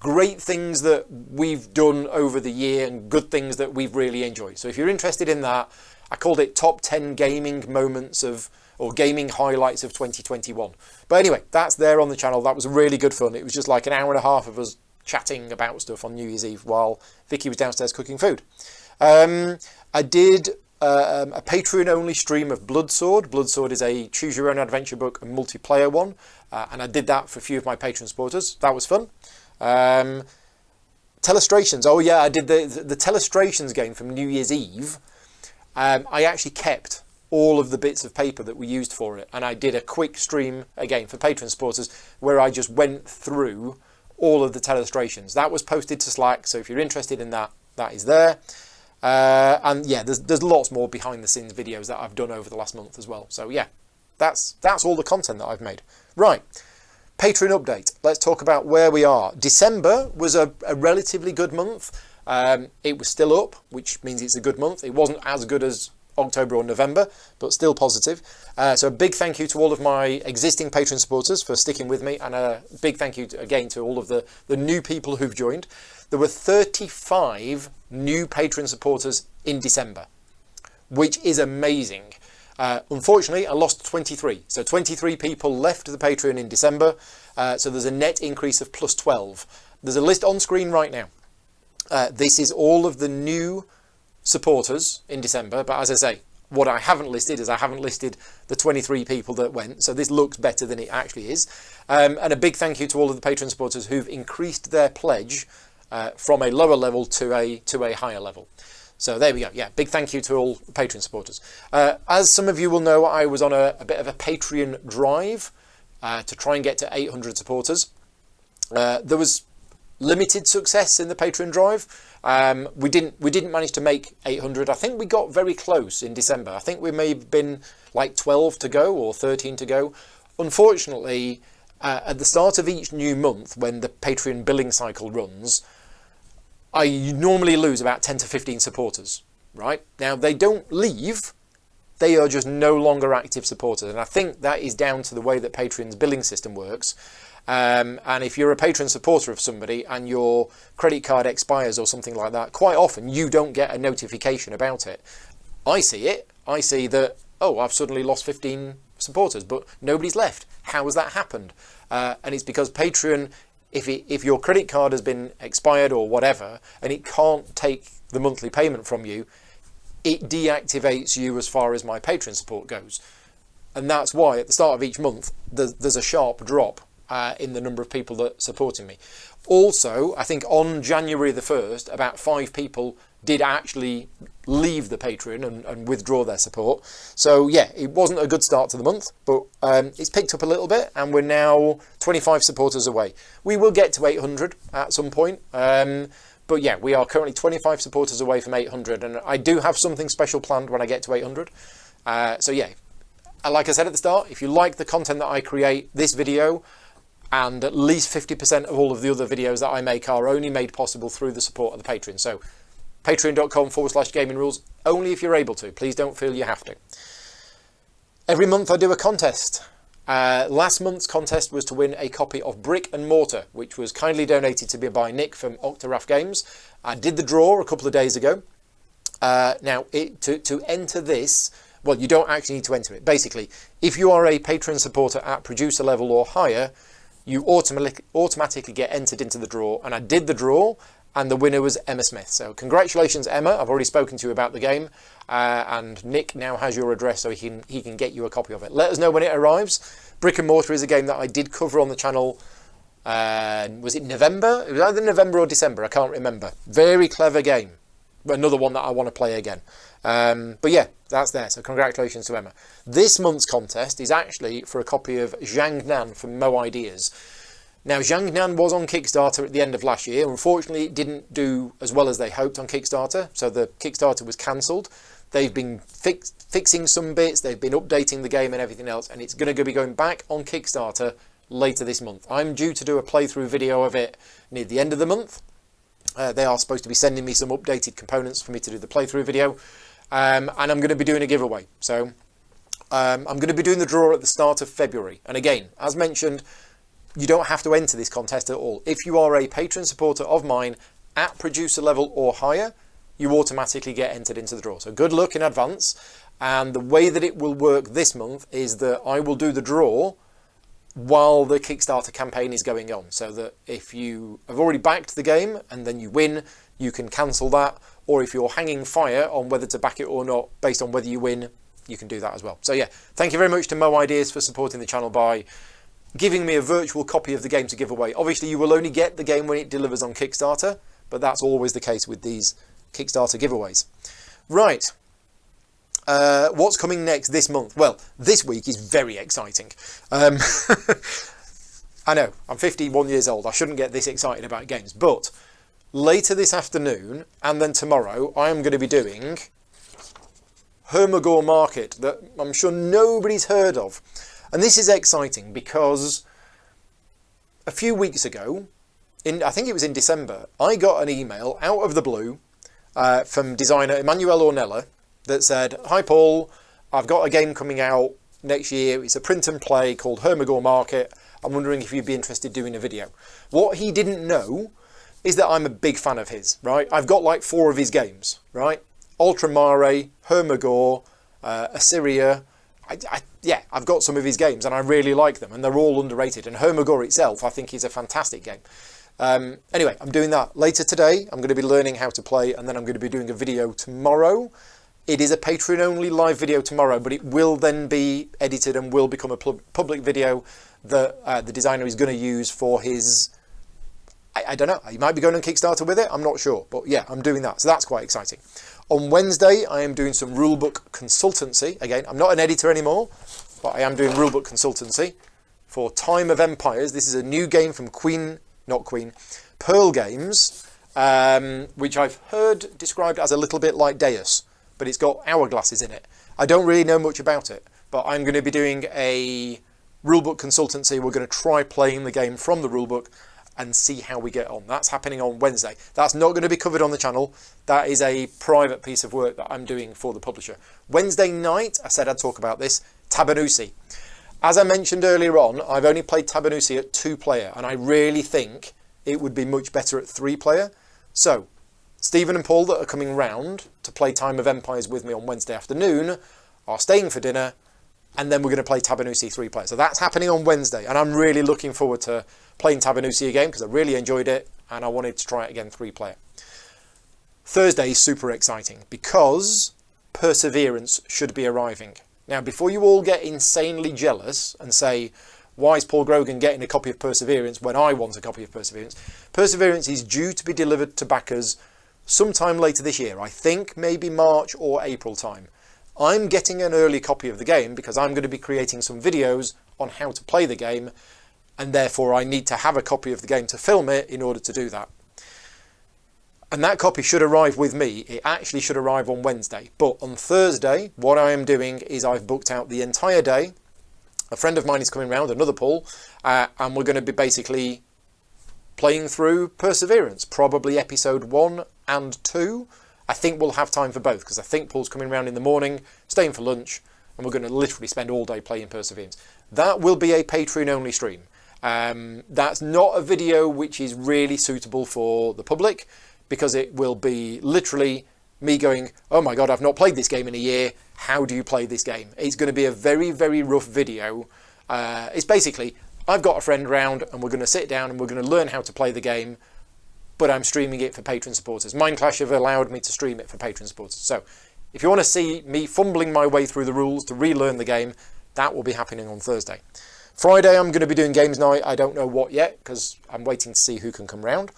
great things that we've done over the year and good things that we've really enjoyed. So if you're interested in that, I called it Top 10 Gaming Moments or Gaming Highlights of 2021. But anyway, that's there on the channel. That was really good fun. It was just like an hour and a half of us chatting about stuff on New Year's Eve while Vicky was downstairs cooking food. I did a Patreon-only stream of Bloodsword. Bloodsword is a choose-your-own-adventure book, a multiplayer one, and I did that for a few of my Patreon supporters. That was fun. Telestrations. Oh yeah, I did the Telestrations game from New Year's Eve. I actually kept all of the bits of paper that we used for it, and I did a quick stream again for Patreon supporters where I just went through all of the Telestrations. That was posted to Slack, so if you're interested in that, that is there. And yeah, there's lots more behind the scenes videos that I've done over the last month as well. So yeah, that's all the content that I've made. Right, Patreon update. Let's talk about where we are. December was a relatively good month. It was still up, which means it's a good month. It wasn't as good as October or November, but still positive. So a big thank you to all of my existing Patreon supporters for sticking with me, and a big thank you again to all of the new people who've joined. There were 35 new Patreon supporters in December, which is amazing. Unfortunately, I lost 23. So 23 people left the Patreon in December. So there's a net increase of plus 12. There's a list on screen right now. This is all of the new supporters in December, but as I say, what I haven't listed is I haven't listed the 23 people that went, so this looks better than it actually is. And a big thank you to all of the Patreon supporters who've increased their pledge from a lower level to a higher level. So there we go. Yeah, big thank you to all Patreon supporters. As some of you will know, I was on a bit of a Patreon drive to try and get to 800 supporters. There was limited success in the Patreon drive. We didn't manage to make 800. I think we got very close in December. I think we may have been like 12 to go or 13 to go. Unfortunately, at the start of each new month, when the Patreon billing cycle runs, I normally lose about 10 to 15 supporters, right? Now, they don't leave. They are just no longer active supporters. And I think that is down to the way that Patreon's billing system works. And if you're a Patreon supporter of somebody and your credit card expires or something like that, quite often you don't get a notification about it. I see it. I see that, oh, I've suddenly lost 15 supporters, but nobody's left. How has that happened? And it's because Patreon, if your credit card has been expired or whatever, and it can't take the monthly payment from you, it deactivates you as far as my Patreon support goes. And that's why at the start of each month, there's a sharp drop in the number of people that are supporting me. Also, I think on January the 1st, about 5 people did actually leave the Patreon and withdraw their support. So yeah, it wasn't a good start to the month, but it's picked up a little bit, and we're now 25 supporters away. We will get to 800 at some point. But yeah, we are currently 25 supporters away from 800, and I do have something special planned when I get to 800. So yeah, like I said at the start, if you like the content that I create, this video, and at least 50% of all of the other videos that I make are only made possible through the support of the Patreon. So patreon.com/gaming rules, only if you're able to. Please don't feel you have to. Every month I do a contest. Last month's contest was to win a copy of Brick and Mortar, which was kindly donated to me by Nick from Octoraf Games. I did the draw a couple of days ago. Now, to enter this, well, you don't actually need to enter it. Basically, if you are a Patreon supporter at producer level or higher, you automatically get entered into the draw. And I did the draw, and the winner was Emma Smith. So congratulations, Emma. I've already spoken to you about the game, and Nick now has your address, so he can get you a copy of it. Let us know when it arrives. Brick and Mortar is a game that I did cover on the channel. Was it November? It was either November or December. I can't remember. Very clever game. Another one that I want to play again. But yeah, that's there. So congratulations to Emma. This month's contest is actually for a copy of Zhang Nan from Mo Ideas. Now, Zhang Nan was on Kickstarter at the end of last year. Unfortunately, it didn't do as well as they hoped on Kickstarter, so the Kickstarter was cancelled. They've been fixing some bits, they've been updating the game and everything else, and it's going to be going back on Kickstarter later this month. I'm due to do a playthrough video of it near the end of the month. They are supposed to be sending me some updated components for me to do the playthrough video, and I'm going to be doing a giveaway. So I'm going to be doing the draw at the start of February. And again, as mentioned, you don't have to enter this contest at all. If you are a Patreon supporter of mine at producer level or higher, you automatically get entered into the draw. So good luck in advance. And the way that it will work this month is that I will do the draw while the Kickstarter campaign is going on. So that if you have already backed the game and then you win, you can cancel that. Or if you're hanging fire on whether to back it or not based on whether you win, you can do that as well. So yeah, thank you very much to Mo Ideas for supporting the channel by giving me a virtual copy of the game to give away. Obviously, you will only get the game when it delivers on Kickstarter, but that's always the case with these Kickstarter giveaways. Right. What's coming next this month? Well, this week is very exciting. I know, I'm 51 years old. I shouldn't get this excited about games, but later this afternoon and then tomorrow, I am going to be doing Hermagor Market that I'm sure nobody's heard of. And this is exciting because a few weeks ago, I think it was in December, I got an email out of the blue from designer Emmanuel Ornella that said, "Hi Paul, I've got a game coming out next year. It's a print and play called Hermagor Market. I'm wondering if you'd be interested in doing a video." What he didn't know is that I'm a big fan of his, right? I've got like 4 of his games, right? Ultramare, Hermagor, Assyria. Yeah, I've got some of his games and I really like them, and they're all underrated. And Hermagor itself, I think, is a fantastic game. Anyway, I'm doing that later today. I'm going to be learning how to play, and then I'm going to be doing a video tomorrow. It is a Patreon-only live video tomorrow, but it will then be edited and will become a public video that the designer is going to use for his... I don't know, he might be going on Kickstarter with it, I'm not sure. But yeah, I'm doing that, so that's quite exciting. On Wednesday, I am doing some rulebook consultancy. Again, I'm not an editor anymore, but I am doing rulebook consultancy for Time of Empires. This is a new game from Pearl Games, which I've heard described as a little bit like Deus, but it's got hourglasses in it. I don't really know much about it, but I'm going to be doing a rulebook consultancy. We're going to try playing the game from the rulebook and see how we get on. That's happening on Wednesday. That's not going to be covered on the channel. That is a private piece of work that I'm doing for the publisher. Wednesday night, I said I'd talk about this, Tabanusi. As I mentioned earlier on, I've only played Tabanusi at 2-player, and I really think it would be much better at 3-player. So, Stephen and Paul that are coming round to play Time of Empires with me on Wednesday afternoon are staying for dinner, and then we're going to play Tabanusi 3-player. So that's happening on Wednesday, and I'm really looking forward to playing Tabanusi again because I really enjoyed it, and I wanted to try it again 3-player. Thursday is super exciting because Perseverance should be arriving. Now, before you all get insanely jealous and say, why is Paul Grogan getting a copy of Perseverance when I want a copy of Perseverance? Perseverance is due to be delivered to backers sometime later this year. I think maybe March or April time. I'm getting an early copy of the game because I'm going to be creating some videos on how to play the game, and therefore I need to have a copy of the game to film it in order to do that. And that copy should arrive with me. It actually should arrive on Wednesday. But on Thursday, what I am doing is I've booked out the entire day. A friend of mine is coming round, another Paul, and we're going to be basically playing through Perseverance, probably episode 1 and 2. I think we'll have time for both, because I think Paul's coming round in the morning, staying for lunch, and we're going to literally spend all day playing Perseverance. That will be a Patreon-only stream. That's not a video which is really suitable for the public, because it will be literally me going, oh my god, I've not played this game in a year, how do you play this game? It's going to be a very, very rough video. It's basically, I've got a friend round and we're going to sit down and we're going to learn how to play the game, but I'm streaming it for Patreon supporters. Mindclash have allowed me to stream it for Patreon supporters. So if you want to see me fumbling my way through the rules to relearn the game, that will be happening on Thursday. Friday I'm going to be doing games night. I don't know what yet, because I'm waiting to see who can come round.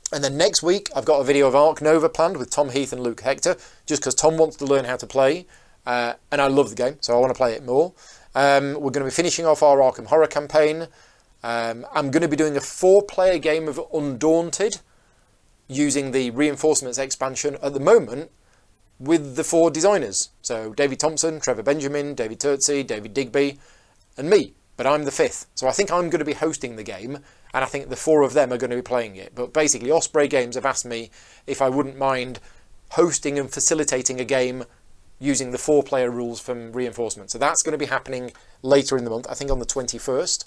And then next week, I've got a video of Ark Nova planned with Tom Heath and Luke Hector, just because Tom wants to learn how to play, and I love the game, so I want to play it more. We're going to be finishing off our Arkham Horror campaign. I'm going to be doing a 4-player game of Undaunted, using the Reinforcements expansion at the moment, with the 4 designers. So David Thompson, Trevor Benjamin, David Turtsey, David Digby, and me. But I'm the 5th. So I think I'm going to be hosting the game, and I think the 4 of them are going to be playing it. But basically, Osprey Games have asked me if I wouldn't mind hosting and facilitating a game using the 4-player rules from Reinforcement. So that's going to be happening later in the month, I think on the 21st.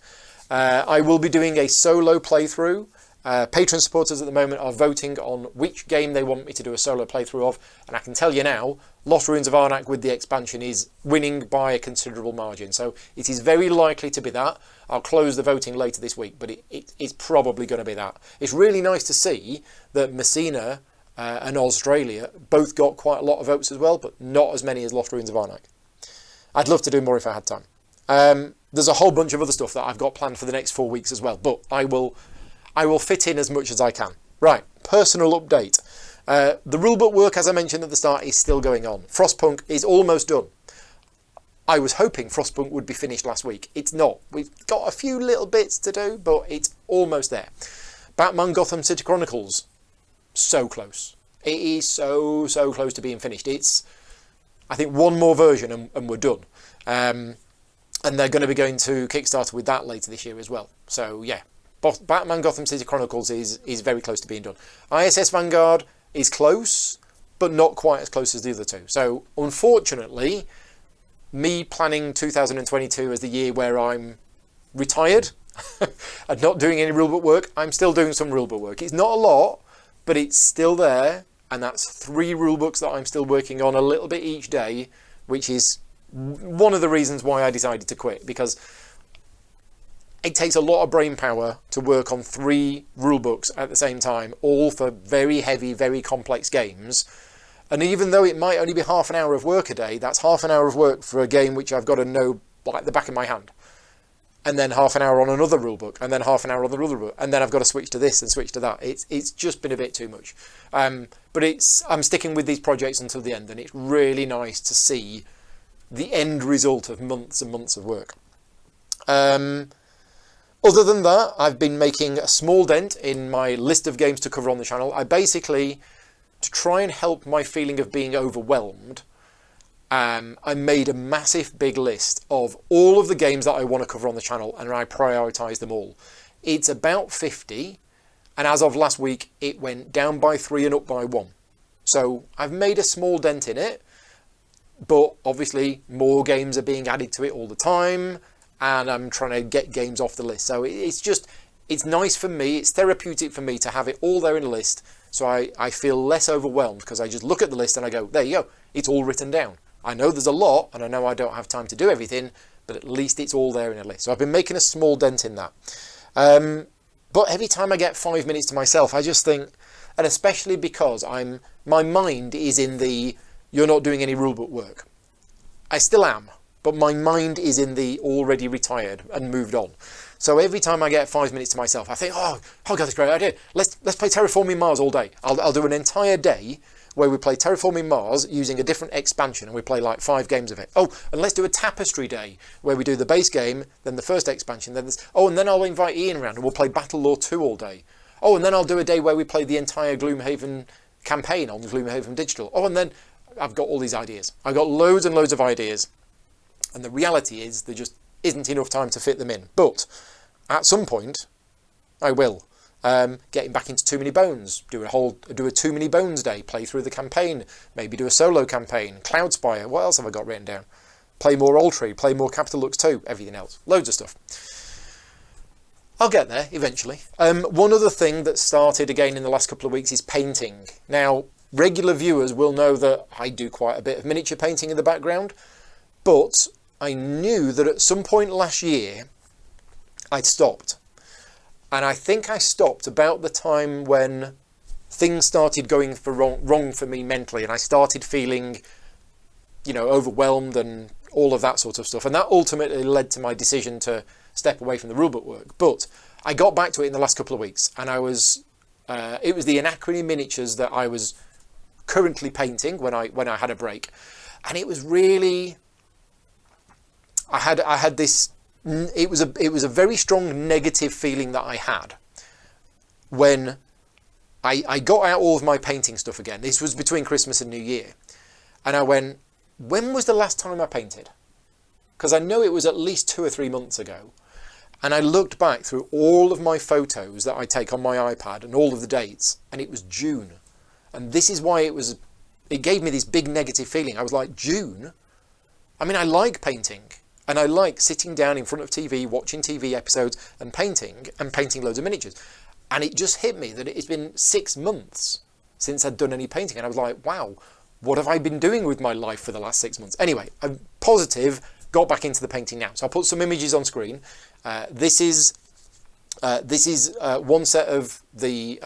I will be doing a solo playthrough. Patreon supporters at the moment are voting on which game they want me to do a solo playthrough of, and I can tell you now, Lost Ruins of Arnak with the expansion is winning by a considerable margin, so it is very likely to be that. I'll close the voting later this week, but it's probably going to be that. It's really nice to see that Messina and Australia both got quite a lot of votes as well, but not as many as Lost Ruins of Arnak. I'd love to do more if I had time. There's a whole bunch of other stuff that I've got planned for the next 4 weeks as well, but I will fit in as much as I can. Right, personal update. The rulebook work, as I mentioned at the start, is still going on. Frostpunk is almost done. I was hoping Frostpunk would be finished last week. It's not. We've got a few little bits to do, but it's almost there. Batman Gotham City Chronicles, so close. It is so close to being finished. It's, I think, one more version and we're done. And they're going to be going to Kickstarter with that later this year as well. So, yeah. Batman Gotham City Chronicles is very close to being done. ISS Vanguard is close, but not quite as close as the other two. So, unfortunately, me planning 2022 as the year where I'm retired and not doing any rulebook work, I'm still doing some rulebook work. It's not a lot, but it's still there, and that's 3 rulebooks that I'm still working on a little bit each day, which is one of the reasons why I decided to quit, because it takes a lot of brain power to work on 3 rulebooks at the same time, all for very heavy, very complex games. And even though it might only be half an hour of work a day, that's half an hour of work for a game which I've got to know like the back of my hand. And then half an hour on another rulebook, and then half an hour on the rulebook, and then I've got to switch to this and switch to that. It's just been a bit too much. But I'm sticking with these projects until the end, and it's really nice to see the end result of months and months of work. Other than that, I've been making a small dent in my list of games to cover on the channel. I basically, to try and help my feeling of being overwhelmed, I made a massive big list of all of the games that I want to cover on the channel, and I prioritised them all. It's about 50, and as of last week, it went down by 3 and up by 1. So I've made a small dent in it, but obviously more games are being added to it all the time, and I'm trying to get games off the list. So it's nice for me, it's therapeutic for me to have it all there in a list, so I feel less overwhelmed, because I just look at the list and I go, there you go, it's all written down. I know there's a lot, and I know I don't have time to do everything, but at least it's all there in a list. So I've been making a small dent in that. But every time I get 5 minutes to myself, I just think, and especially because my mind is in the, you're not doing any rulebook work. I still am, but my mind is in the already retired and moved on. So every time I get 5 minutes to myself, I think, oh God, that's a great idea. Let's play Terraforming Mars all day. I'll do an entire day where we play Terraforming Mars using a different expansion, and we play like 5 games of it. Oh, and let's do a Tapestry day where we do the base game, then the first expansion, then this. Oh, and then I'll invite Ian around and we'll play Battlelore 2 all day. Oh, and then I'll do a day where we play the entire Gloomhaven campaign on Gloomhaven Digital. Oh, and then I've got all these ideas. I've got loads and loads of ideas. And the reality is there just isn't enough time to fit them in. But at some point, I will. Getting back into Too Many Bones, do a Too Many Bones day, play through the campaign, maybe do a solo campaign, Cloudspire, what else have I got written down? Play more Ultry, play more Capital Lux 2, everything else. Loads of stuff. I'll get there eventually. One other thing that started again in the last couple of weeks is painting. Now, regular viewers will know that I do quite a bit of miniature painting in the background, but I knew that at some point last year I'd stopped. And I think I stopped about the time when things started going wrong for me mentally, and I started feeling, overwhelmed and all of that sort of stuff. And that ultimately led to my decision to step away from the rulebook work. But I got back to it in the last couple of weeks, and it was the Anachrony miniatures that I was currently painting when I had a break, and it was really, I had this. It was a very strong negative feeling that I had when I got out all of my painting stuff again. This was between Christmas and New Year, and I went, when was the last time I painted? Because I know it was at least 2 or 3 months ago. And I looked back through all of my photos that I take on my iPad and all of the dates, and it was June. And this is why it gave me this big negative feeling. I was like, June? I mean, I like painting, and I like sitting down in front of TV, watching TV episodes and painting loads of miniatures. And it just hit me that it's been 6 months since I'd done any painting. And I was like, wow, what have I been doing with my life for the last 6 months? Anyway, I'm positive, got back into the painting now. So I'll put some images on screen. This is one set of the,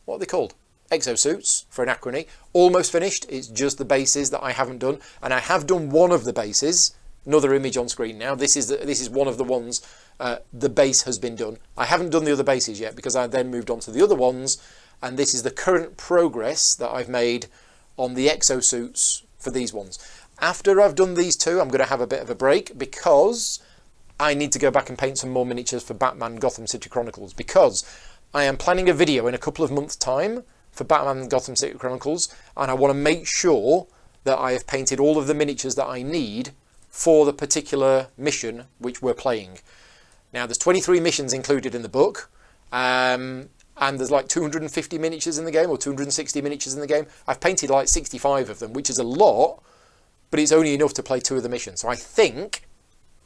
what are they called? Exosuits for Anachrony. Almost finished. It's just the bases that I haven't done. And I have done one of the bases. Another image on screen now. This is one of the ones. The base has been done. I haven't done the other bases yet because I then moved on to the other ones. And this is the current progress that I've made on the exosuits for these ones. After I've done these two, I'm going to have a bit of a break because I need to go back and paint some more miniatures for Batman Gotham City Chronicles, because I am planning a video in a couple of months' time for Batman Gotham City Chronicles, and I want to make sure that I have painted all of the miniatures that I need for the particular mission which we're playing. Now, there's 23 missions included in the book, and there's like 250 miniatures in the game, or 260 miniatures in the game. I've painted like 65 of them, which is a lot, but it's only enough to play 2 of the missions. So I think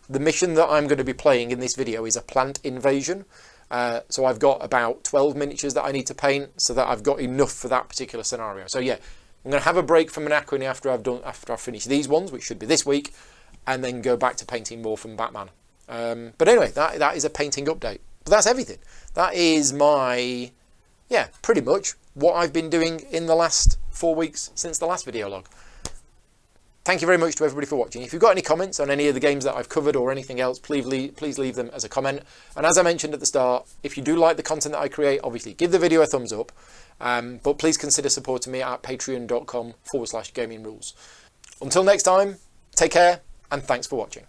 the mission that I'm going to be playing in this video is a plant invasion. So I've got about 12 miniatures that I need to paint, so that I've got enough for that particular scenario. So yeah, I'm going to have a break from Anachrony after I've finished these ones, which should be this week, and then go back to painting more from Batman. But anyway, that is a painting update. But that's everything. That is pretty much what I've been doing in the last 4 weeks since the last video log. Thank you very much to everybody for watching. If you've got any comments on any of the games that I've covered or anything else, please leave them as a comment. And as I mentioned at the start, if you do like the content that I create, obviously give the video a thumbs up. But please consider supporting me at patreon.com/gamingrules. Until next time, take care and thanks for watching.